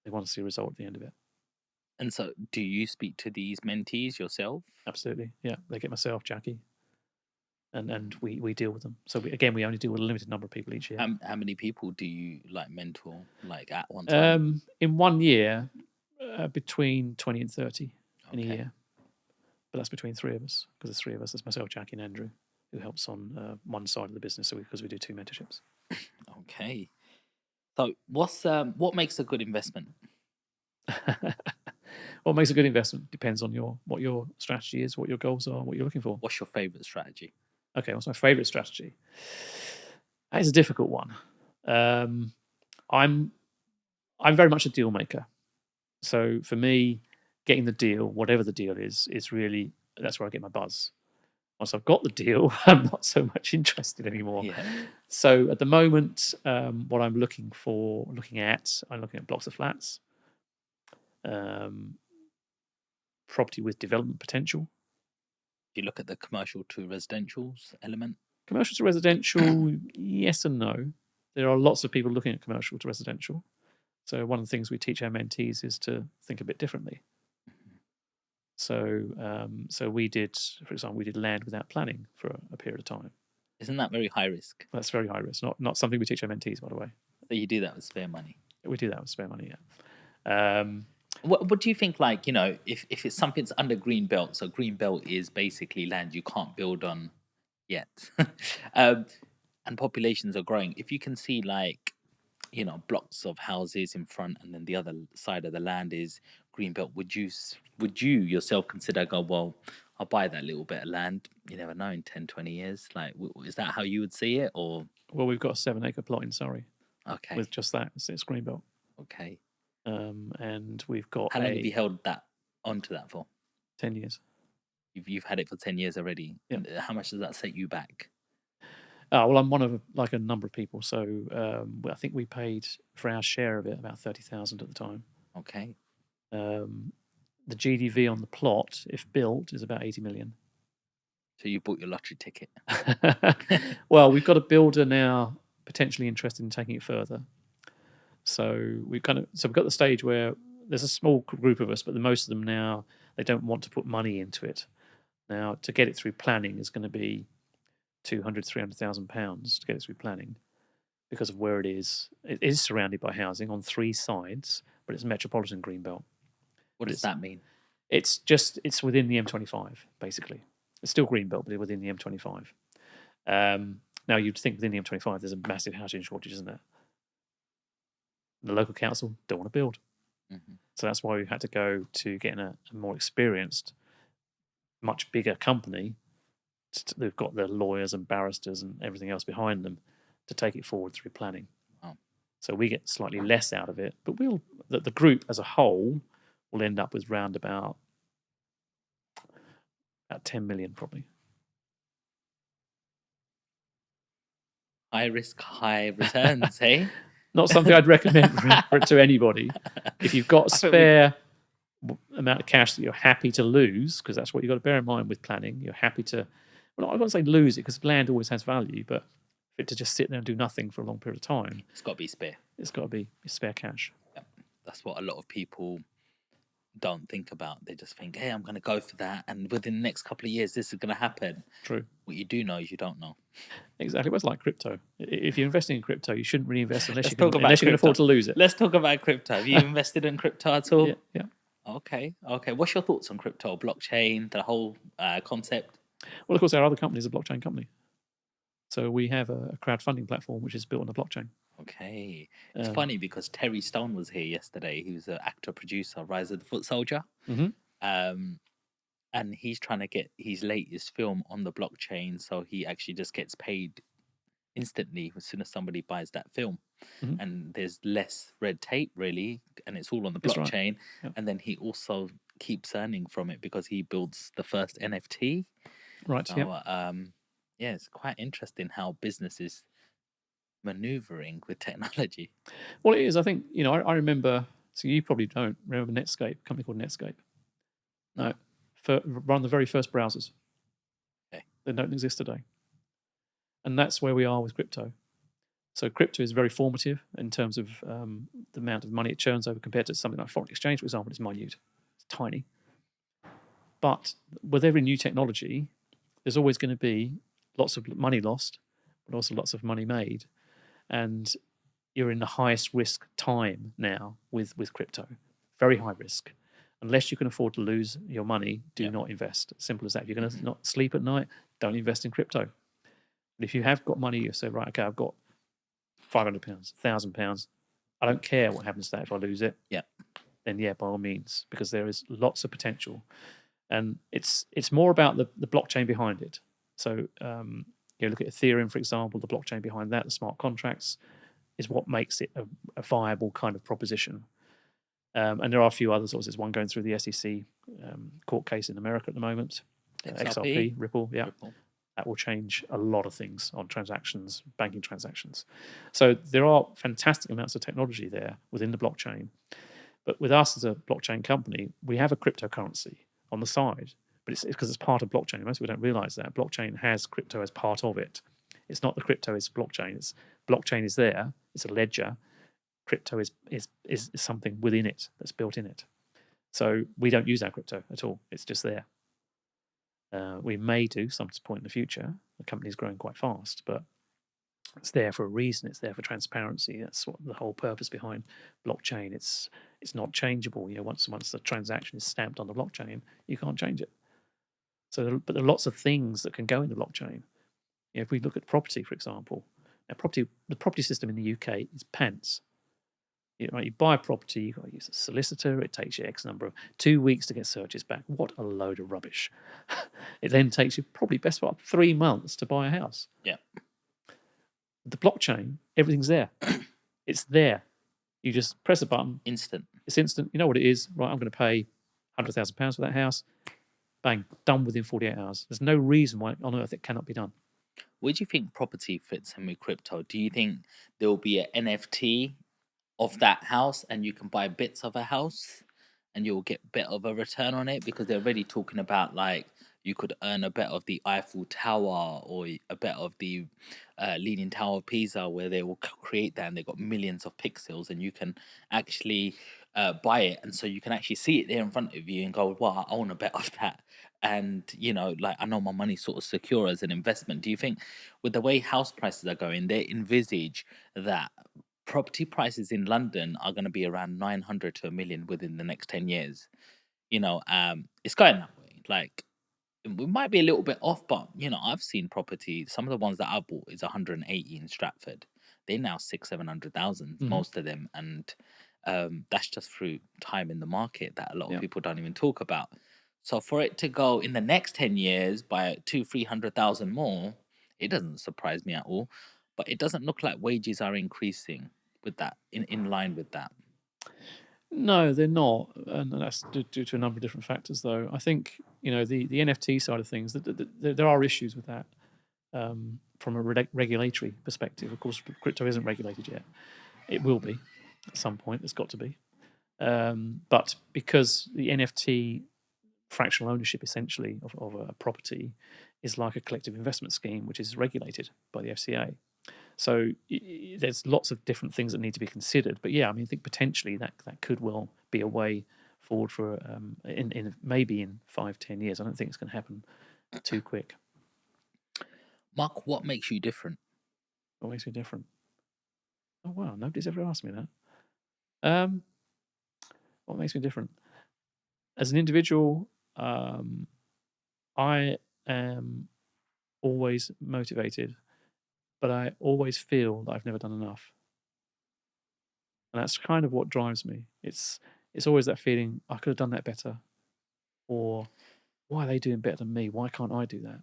they want to see a result at the end of it. And so, do you speak to these mentees yourself? Absolutely, yeah. They get myself, Jackie, and we deal with them. So we only deal with a limited number of people each year. How many people do you mentor at one time? In 1 year, between 20 and 30 in a year. But that's between three of us, because there's three of us. There's myself, Jackie, and Andrew, who helps on one side of the business. So because we do 2 mentorships. Okay. So what makes a good investment? What makes a good investment depends on what your strategy is, what your goals are, what you're looking for. What's your favorite strategy? Okay, what's my favorite strategy? That is a difficult one. I'm very much a deal maker. So for me, getting the deal, whatever the deal is really, that's where I get my buzz. Once I've got the deal, I'm not so much interested anymore. Yeah. So at the moment, what I'm looking at blocks of flats, property with development potential. Do you look at the commercial to residentials element? Commercial to residential, yes and no. There are lots of people looking at commercial to residential. So one of the things we teach our mentees is to think a bit differently. So we did, for example, land without planning for a period of time. Isn't that very high risk? That's very high risk. Not something we teach our mentees, by the way. So you do that with spare money? We do that with spare money, yeah. What do you think, if it's something's under green belt, so green belt is basically land you can't build on yet, and populations are growing. If you can see blocks of houses in front, and then the other side of the land is green belt, would you yourself consider well, I'll buy that little bit of land, you never know, in 10, 20 years? Is that how you would see it? Or well, we've got a 7-acre plot in Surrey. Okay. with just that. It's Greenbelt. Okay. And we've got How long have you held that onto that for? 10 years. You've had it for 10 years already. Yeah. How much does that set you back? Well, I'm one of like a number of people. So I think we paid for our share of it about 30,000 at the time. Okay. The GDV on the plot, if built, is about 80 million. So you bought your lottery ticket. Well, we've got a builder now potentially interested in taking it further. So we've got the stage where there's a small group of us, but most of them now, they don't want to put money into it. Now, to get it through planning is going to be 200,000, 300,000 pounds to get it through planning because of where it is. It is surrounded by housing on 3 sides, but it's metropolitan Greenbelt. What does that mean? It's within the M25, basically. It's still Greenbelt, but within the M25. Now, you'd think within the M25 there's a massive housing shortage, isn't there? The local council don't want to build. Mm-hmm. So that's why we've had to go to getting a more experienced, much bigger company. They've got the lawyers and barristers and everything else behind them to take it forward through planning. Oh. So we get slightly less out of it, but the group as a whole will end up with round about 10 million probably. High risk, high returns, hey? Not something I'd recommend to anybody. If you've got a spare amount of cash that you're happy to lose, because that's what you've got to bear in mind with planning, you're happy to, well, I won't say lose it because land always has value, but for it to just sit there and do nothing for a long period of time, it's got to be spare. It's got to be spare cash. Yeah. That's what a lot of people don't think about. They just think, hey, I'm going to go for that, and within the next couple of years this is going to happen. True. What you do know is you don't know. Exactly. Well, it's like crypto. If you're investing in crypto, you shouldn't really invest unless you can afford to lose it. Let's talk about crypto. Have you invested in crypto at all? Yeah. Okay. What's your thoughts on crypto, blockchain, the whole concept? Well, of course, our other company is a blockchain company. So we have a crowdfunding platform which is built on a blockchain. Okay. It's funny because Terry Stone was here yesterday. He was an actor, producer, Rise of the Foot Soldier. Mm-hmm. And he's trying to get his latest film on the blockchain, so he actually just gets paid instantly as soon as somebody buys that film. Mm-hmm. And there's less red tape, really, and it's all on the That's blockchain. right. Yep. And then he also keeps earning from it because he builds the first NFT. Right, So, yeah. It's quite interesting how business is maneuvering with technology. Well, it is. I think, I remember, so you probably don't remember Netscape, a company called Netscape. No. Run the very first browsers. Okay. They don't exist today. And that's where we are with crypto. So crypto is very formative in terms of the amount of money it churns over compared to something like foreign exchange, for example. It's minute. It's tiny. But with every new technology, there's always going to be lots of money lost, but also lots of money made. And you're in the highest risk time now with crypto. Very high risk. Unless you can afford to lose your money, do not invest. Simple as that. If you're going to not sleep at night, don't invest in crypto. But if you have got money, you say, right, okay, I've got £500, £1,000. I don't care what happens to that if I lose it. Yeah. Then by all means, because there is lots of potential. And it's more about the blockchain behind it. So you look at Ethereum, for example, the blockchain behind that, the smart contracts, is what makes it a viable kind of proposition. And there are a few others. There's one going through the SEC court case in America at the moment. XRP, Ripple, yeah. Ripple. That will change a lot of things on transactions, banking transactions. So there are fantastic amounts of technology there within the blockchain. But with us as a blockchain company, we have a cryptocurrency on the side. But it's because it's part of blockchain. Most people don't realize that. Blockchain has crypto as part of it. It's not the crypto, it's blockchain. Blockchain is there. It's a ledger. Crypto is something within it that's built in it. So we don't use our crypto at all. It's just there. We may do some point in the future. The company's growing quite fast, but it's there for a reason. It's there for transparency. That's what the whole purpose behind blockchain. It's not changeable. Once the transaction is stamped on the blockchain, you can't change it. So, but there are lots of things that can go in the blockchain. If we look at property, for example, the property system in the UK is pants. You buy a property, you've got to use a solicitor, it takes you X number of 2 weeks to get searches back. What a load of rubbish. It then takes you probably best part 3 months to buy a house. Yeah. The blockchain, everything's there. It's there. You just press a button. Instant. It's instant. You know what it is, right? I'm going to pay £100,000 for that house. Bang, done within 48 hours. There's no reason why on earth it cannot be done. Where do you think property fits in with crypto? Do you think there will be an NFT of that house and you can buy bits of a house and you'll get a bit of a return on it? Because they're already talking about like you could earn a bit of the Eiffel Tower or a bit of the Leaning Tower of Pisa, where they will create that and they've got millions of pixels and you can actually buy it. And so you can actually see it there in front of you and go, wow, I own a bit of that. And, you know, like I know my money's sort of secure as an investment. Do you think with the way house prices are going, they envisage that property prices in London are going to be around 900 to a million within the next 10 years? You know, it's going that way. Like, we might be a little bit off, but you know, I've seen property. Some of the ones that I bought is 180 in Stratford. They're now 600,000, 700,000, Mhm. most of them, and that's just through time in the market that a lot of Yeah. people don't even talk about. So for it to go in the next 10 years by 200,000-300,000 more, it doesn't surprise me at all. But it doesn't look like wages are increasing with that, in line with that. No, they're not, and that's due to a number of different factors. Though I think the NFT side of things, there are issues with that from a regulatory perspective. Of course, crypto isn't regulated yet. It will be at some point. It's got to be, but because the NFT fractional ownership essentially of a property is like a collective investment scheme, which is regulated by the FCA. So there's lots of different things that need to be considered. But yeah, I mean, I think potentially that could well be a way forward for in maybe in 5-10 years. I don't think it's going to happen too quick. Mark, what makes you different? What makes me different? Oh wow, nobody's ever asked me that. What makes me different? As an individual, I am always motivated, but I always feel that I've never done enough. And that's kind of what drives me. It's always that feeling I could have done that better, or why are they doing better than me? Why can't I do that?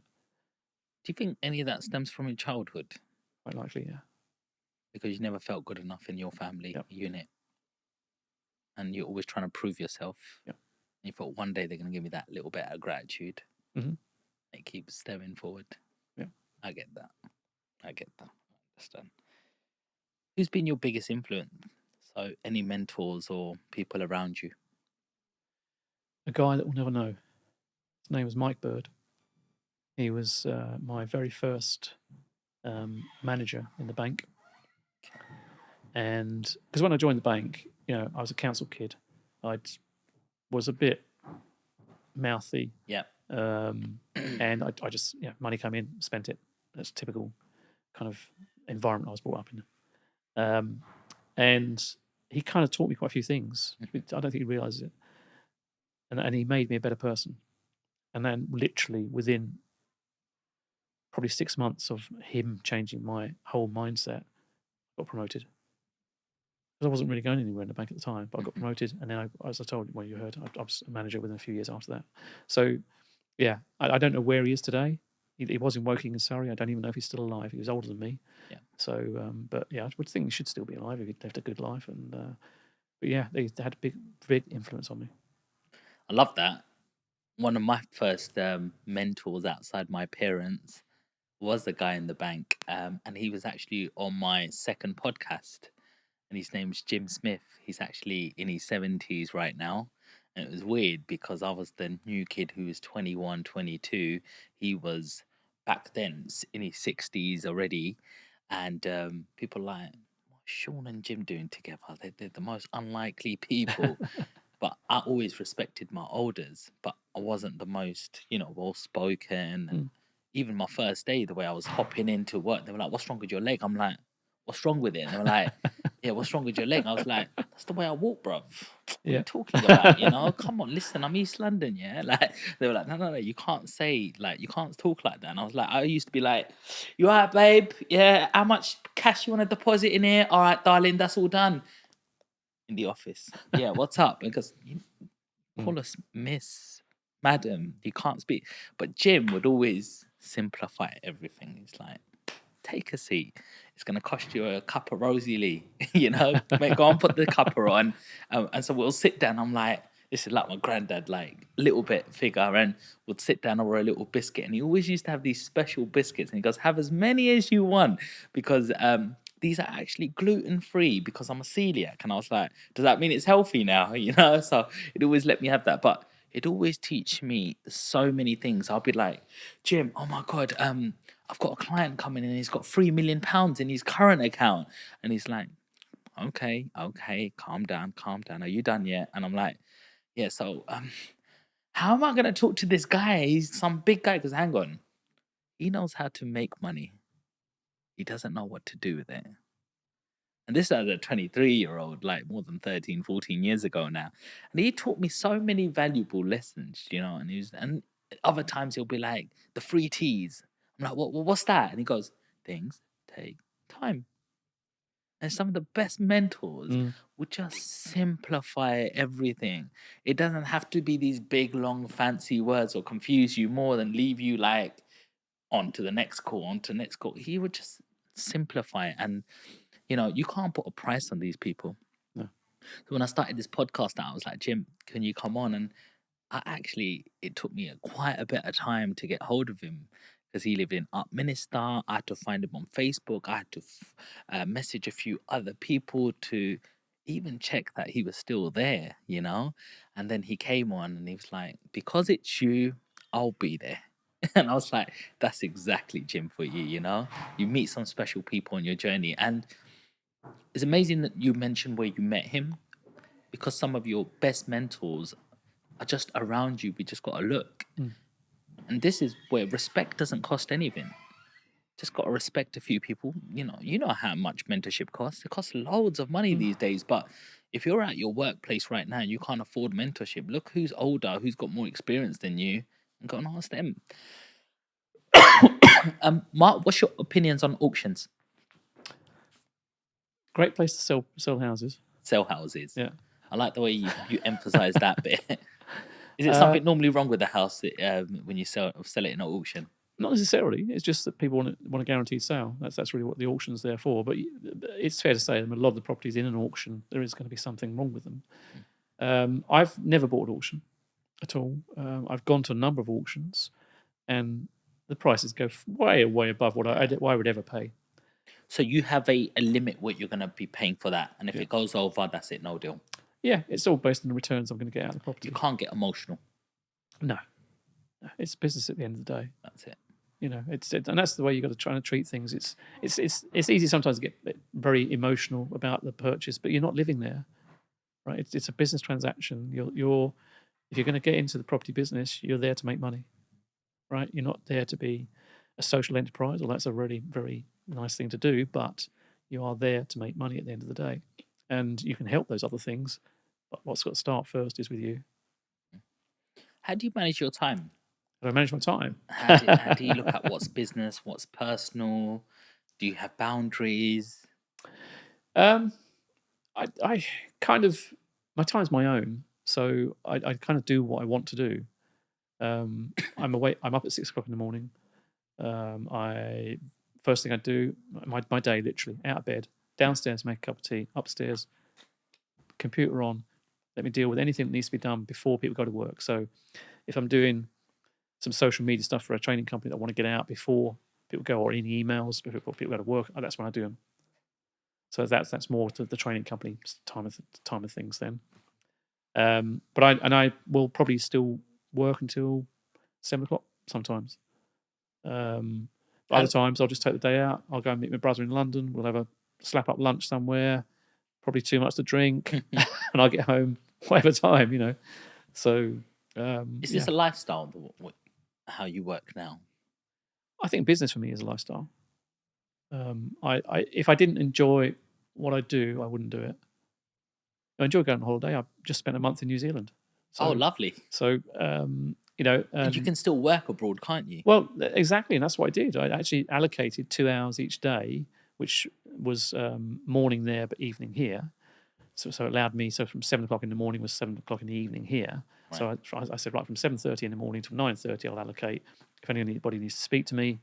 Do you think any of that stems from your childhood? Quite likely, yeah. Because you never felt good enough in your family Yep. unit, and you're always trying to prove yourself. Yep. And you thought one day they're going to give me that little bit of gratitude. Mhm. It keeps stemming forward. Yeah. I get that. I understand. Who's been your biggest influence? So, any mentors or people around you? A guy that will never know. His name was Mike Bird. He was my very first manager in the bank. And because when I joined the bank, I was a council kid. I was a bit mouthy. Yeah. And I just, money came in, spent it. That's typical kind of environment I was brought up in. And he kind of taught me quite a few things. I don't think he realizes it. And he made me a better person. And then literally within probably 6 months of him changing my whole mindset, I got promoted. Because I wasn't really going anywhere in the bank at the time, but I got promoted. And then, as I told you, you heard, I was a manager within a few years after that. So, yeah, I don't know where he is today. He was in Woking in Surrey. I don't even know if he's still alive. He was older than me. Yeah. So, but yeah, I would think he should still be alive if he'd lived a good life. And but yeah, they had a big influence on me. I love that. One of my first mentors outside my parents was a guy in the bank, and he was actually on my second podcast. And his name's Jim Smith. He's actually in his 70s right now. And it was weird because I was the new kid who was 21, 22. He was back then in his 60s already. And people were like, what's Sean and Jim doing together? They're the most unlikely people. But I always respected my elders, but I wasn't the most, well spoken. And even my first day, the way I was hopping into work, they were like, what's wrong with your leg? I'm like, what's wrong with it? And they were like, yeah, what's wrong with your leg? I was like, that's the way I walk, bruv. What are you talking about? Come on, listen, I'm East London, yeah? Like, they were like, no, you can't say, like, you can't talk like that. And I was like, I used to be like, you all right, babe? Yeah, how much cash you want to deposit in here? All right, darling, that's all done. In the office. Yeah, what's up? Because you call us Miss, Madam, you can't speak. But Jim would always simplify everything. He's like, take a seat. It's going to cost you a cup of Rosie Lee, mate, go and put the cuppa on. And so we'll sit down. I'm like, this is like my granddad, like little bit figure, and would sit down over a little biscuit. And he always used to have these special biscuits. And he goes, have as many as you want, because these are actually gluten-free, because I'm a celiac. And I was like, does that mean it's healthy now? So it always let me have that. But it always teach me so many things. I'll be like, Jim, oh my God, I've got a client coming in, he's got £3 million in his current account. And he's like, okay, calm down. Are you done yet? And I'm like, yeah, so how am I going to talk to this guy? He's some big guy. Because hang on, he knows how to make money. He doesn't know what to do with it. And this is as a 23-year-old, like more than 13, 14 years ago now. And he taught me so many valuable lessons, and other times he'll be like, the 3 T's. I'm like, what's that? And he goes, things take time. And some of the best mentors would just simplify everything. It doesn't have to be these big, long, fancy words or confuse you more than leave you like on to the next call. He would just simplify it. And, you can't put a price on these people. No. So when I started this podcast out, I was like, Jim, can you come on? And it took me quite a bit of time to get hold of him, because he lived in Upminster. I had to find him on Facebook. I had to message a few other people to even check that he was still there, And then he came on and he was like, because it's you, I'll be there. And I was like, that's exactly Jim for you, You meet some special people on your journey. And it's amazing that you mentioned where you met him, because some of your best mentors are just around you. We just got to look. And this is where respect doesn't cost anything. Just got to respect a few people. You know how much mentorship costs. It costs loads of money these days. But if you're at your workplace right now and you can't afford mentorship, look who's older, who's got more experience than you, and go and ask them. Mark, what's your opinions on auctions? Great place to sell houses. Sell houses. Yeah. I like the way you emphasize that bit. Is it something normally wrong with the house when you sell it in an auction? Not necessarily. It's just that people want a guaranteed sale. That's really what the auction's there for. But it's fair to say that a lot of the properties in an auction, there is going to be something wrong with them. I've never bought an auction at all. I've gone to a number of auctions, and the prices go way above what I would ever pay. So you have a limit what you're going to be paying for that, and if it goes over, that's it, no deal. Yeah, it's all based on the returns I'm going to get out of the property. You can't get emotional. No, it's business at the end of the day. That's it. And that's the way you got to try and treat things. It's easy sometimes to get very emotional about the purchase, but you're not living there, right? It's a business transaction. If you're going to get into the property business, you're there to make money, right? You're not there to be a social enterprise. Well, that's a really very nice thing to do, but you are there to make money at the end of the day, and you can help those other things. But what's got to start first is with you. How do you manage your time? How do I manage my time? How do you look at what's business, what's personal? Do you have boundaries? I kind of, my time's my own, so I kind of do what I want to do. I'm up at 6 o'clock in the morning. First thing I do, my day literally out of bed, downstairs, make a cup of tea, upstairs, computer on. Let me deal with anything that needs to be done before people go to work. So if I'm doing some social media stuff for a training company that I want to get out before people go, or any emails before people go to work, that's when I do them. So that's more to the training company time of things then. But I will probably still work until 7 o'clock sometimes. Other times I'll just take the day out. I'll go and meet my brother in London. We'll have a slap up lunch somewhere. Probably too much to drink, and I'll get home whatever time. So is this a lifestyle? How you work now? I think business for me is a lifestyle. If I didn't enjoy what I do, I wouldn't do it. I enjoy going on holiday. I've just spent a month in New Zealand. So, lovely. So and you can still work abroad, can't you? Well, exactly, and that's what I did. I actually allocated 2 hours each day, which was morning there but evening here. So it allowed me. So from 7 o'clock in the morning was 7 o'clock in the evening here. Right. So I said, right, from 7:30 in the morning till 9:30, I'll allocate. If anybody needs to speak to me,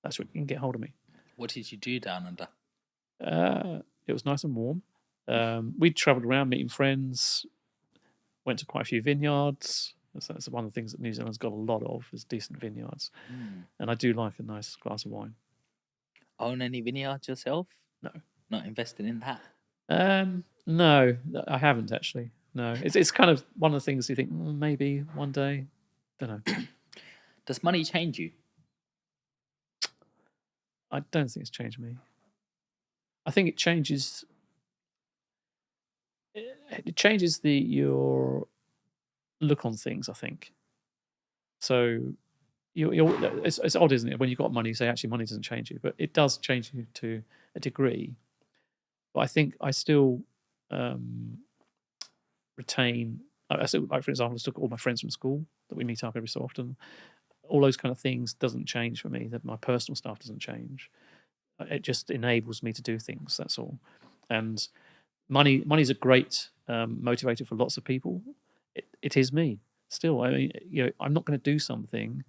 that's when you can get hold of me. What did you do down under? It was nice and warm. We travelled around meeting friends, went to quite a few vineyards. That's one of the things that New Zealand's got a lot of, is decent vineyards. And I do like a nice glass of wine. Own any vineyards yourself? No. Not invested in that? No, I haven't actually. No, it's kind of one of the things you think maybe one day. Don't know. Does money change you? I don't think it's changed me. I think it changes. It changes your look on things, I think. So it's odd, isn't it? When you've got money, you say actually money doesn't change you, but it does change you to a degree. But I think I still retain. I still, like, for example, I still got all my friends from school that we meet up every so often. All those kind of things doesn't change for me. That my personal stuff doesn't change. It just enables me to do things. That's all. And money's a great motivator for lots of people. It is me still. I mean, I'm not going to do something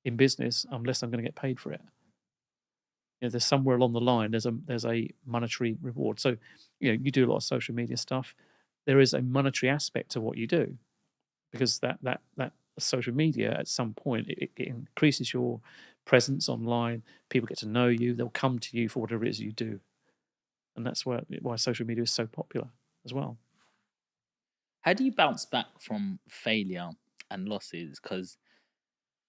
in business unless I'm going to get paid for it. There's somewhere along the line there's a monetary reward. So you do a lot of social media stuff. There is a monetary aspect to what you do, because that social media at some point it increases your presence online. People get to know you. They'll come to you for whatever it is you do, and that's why social media is so popular as well. How do you bounce back from failure and losses? Because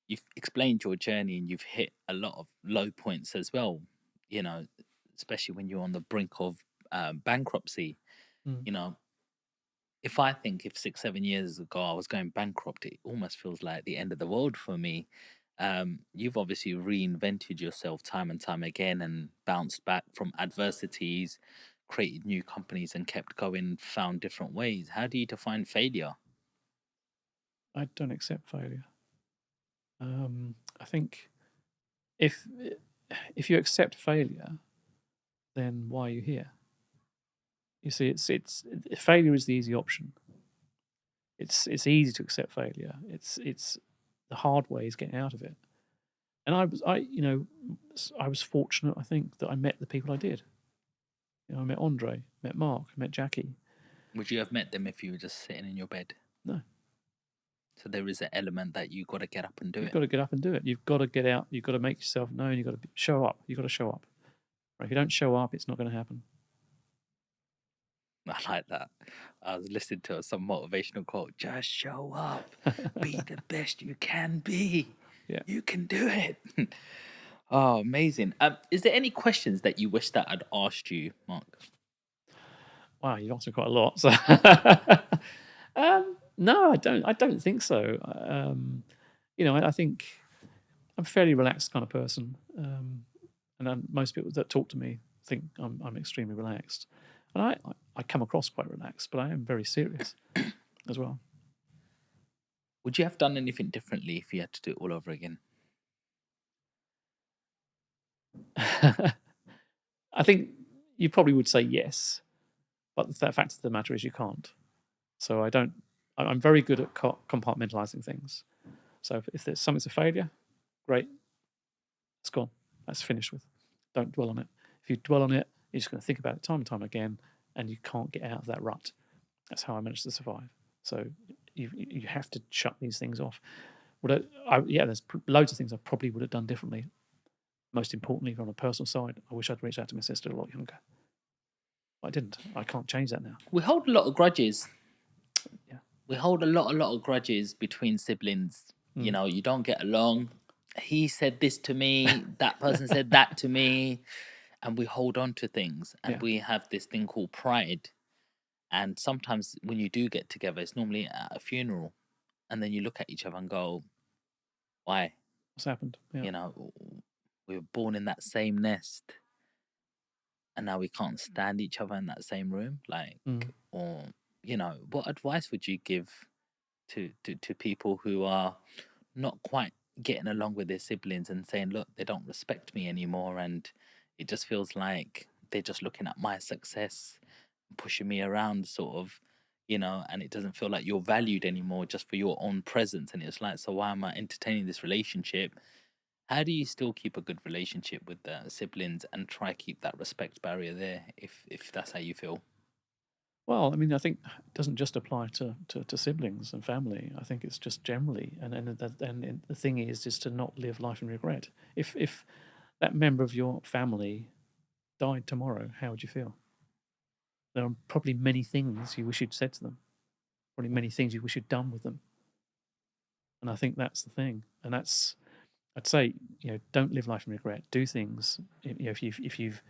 you've explained your journey and you've hit a lot of low points as well, especially when you're on the brink of bankruptcy. If I think if 6-7 years ago I was going bankrupt, it almost feels like the end of the world for me. You've obviously reinvented yourself time and time again and bounced back from adversities, created new companies and kept going, found different ways. How do you define failure? I don't accept failure. I think if you accept failure, then why are you here? You see, it's failure is the easy option. It's easy to accept failure. It's the hard way is getting out of it. And I was fortunate, I think, that I met the people I did. I met Andre, met Mark, met Jackie. Would you have met them if you were just sitting in your bed? No. So there is an element that you've got to get up and do it. You've got to get up and do it. You've got to get out. You've got to make yourself known. You've got to show up. You've got to show up. Right? If you don't show up, it's not going to happen. I like that. I was listening to some motivational quote. Just show up. Be the best you can be. Yeah. You can do it. Oh, amazing. Is there any questions that you wish that I'd asked you, Mark? Wow, you've asked me quite a lot. So no, I don't think so. I think I'm a fairly relaxed kind of person, and most people that talk to me think I'm extremely relaxed, and I come across quite relaxed, but I am very serious as well. Would you have done anything differently if you had to do it all over again? I think you probably would say yes, but the fact of the matter is you can't. So I'm very good at compartmentalizing things. So if there's something's a failure, great, it's gone. That's finished with. Don't dwell on it. If you dwell on it, you're just going to think about it time and time again, and you can't get out of that rut. That's how I managed to survive. So you have to shut these things off. There's loads of things I probably would have done differently. Most importantly, on a personal side, I wish I'd reached out to my sister a lot younger. I didn't. I can't change that now. We hold a lot of grudges. Yeah. We hold a lot of grudges between siblings. You don't get along. He said this to me. That person said that to me. And we hold on to things. And we have this thing called pride. And sometimes when you do get together, it's normally at a funeral. And then you look at each other and go, why? What's happened? Yeah. We were born in that same nest. And now we can't stand each other in that same room. Or, what advice would you give to people who are not quite getting along with their siblings and saying, look, they don't respect me anymore, and it just feels like they're just looking at my success, pushing me around sort of, and it doesn't feel like you're valued anymore just for your own presence. And it's like, so why am I entertaining this relationship? How do you still keep a good relationship with the siblings and try keep that respect barrier there if that's how you feel? Well, I mean, I think it doesn't just apply to siblings and family. I think it's just generally, and the thing is to not live life in regret. If that member of your family died tomorrow, how would you feel? There are probably many things you wish you'd said to them, probably many things you wish you'd done with them, and I think that's the thing. And that's, I'd say, don't live life in regret. Do things. If you've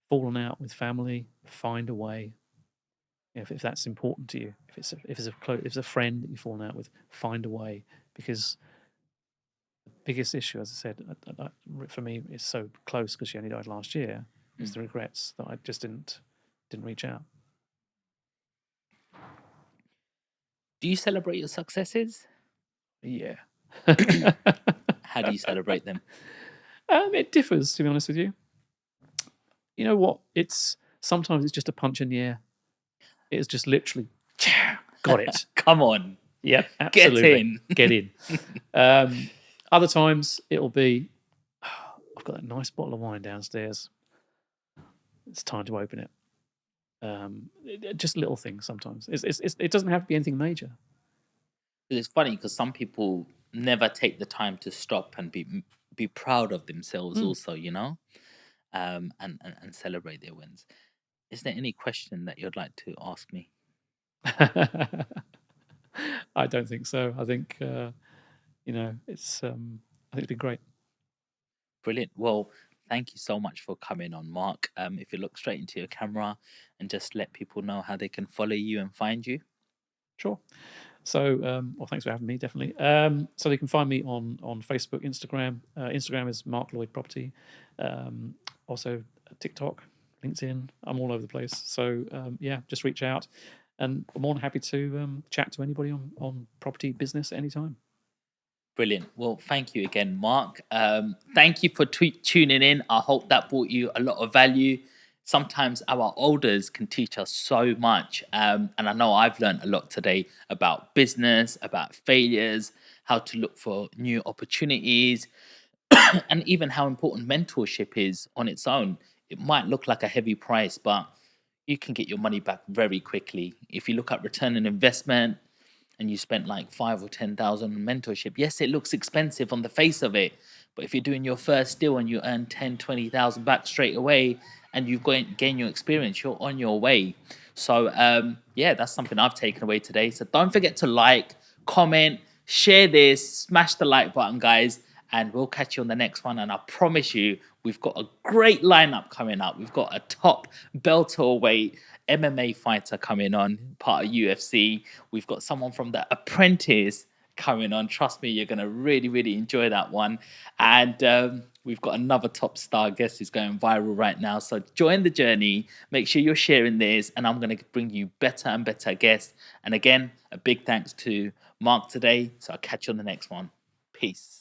fallen out with family, find a way. If that's important to you, if it's a friend that you've fallen out with, find a way, because the biggest issue, as I said, for me, is so close because she only died last year. Is the regrets that I just didn't reach out. Do you celebrate your successes? Yeah. How do you celebrate them? It differs, to be honest with you. You know what? Sometimes it's just a punch in the air. It's just literally, got it. Come on. Yep, absolutely. Get in. Other times it'll be, I've got that nice bottle of wine downstairs. It's time to open it. Just little things sometimes. It doesn't have to be anything major. It's funny because some people never take the time to stop and be proud of themselves also, and celebrate their wins. Is there any question that you'd like to ask me? I don't think so. I think it's. I think it's been great. Brilliant. Well, thank you so much for coming on, Mark. If you look straight into your camera and just let people know how they can follow you and find you. Sure. So, well, thanks for having me. Definitely. So they can find me on Facebook, Instagram. Instagram is Mark Lloyd Property. Also TikTok, LinkedIn. I'm all over the place. So yeah, just reach out, and I'm more than happy to chat to anybody on property business anytime. Brilliant. Well, thank you again, Mark. Thank you for tuning in. I hope that brought you a lot of value. Sometimes our elders can teach us so much. And I know I've learned a lot today about business, about failures, how to look for new opportunities, and even how important mentorship is on its own. It might look like a heavy price, but you can get your money back very quickly. If you look at return on investment, and you spent like 5 or 10,000 on mentorship, yes, it looks expensive on the face of it, but if you're doing your first deal and you earn 10, 20,000 back straight away, and you've gained your experience, you're on your way. So yeah, that's something I've taken away today. So don't forget to like, comment, share this, smash the like button, guys, and we'll catch you on the next one. And I promise you, we've got a great lineup coming up. We've got a top welterweight MMA fighter coming on, part of UFC. We've got someone from The Apprentice coming on. Trust me, you're going to really, really enjoy that one. And we've got another top star guest who's going viral right now. So join the journey. Make sure you're sharing this, and I'm going to bring you better and better guests. And again, a big thanks to Mark today. So I'll catch you on the next one. Peace.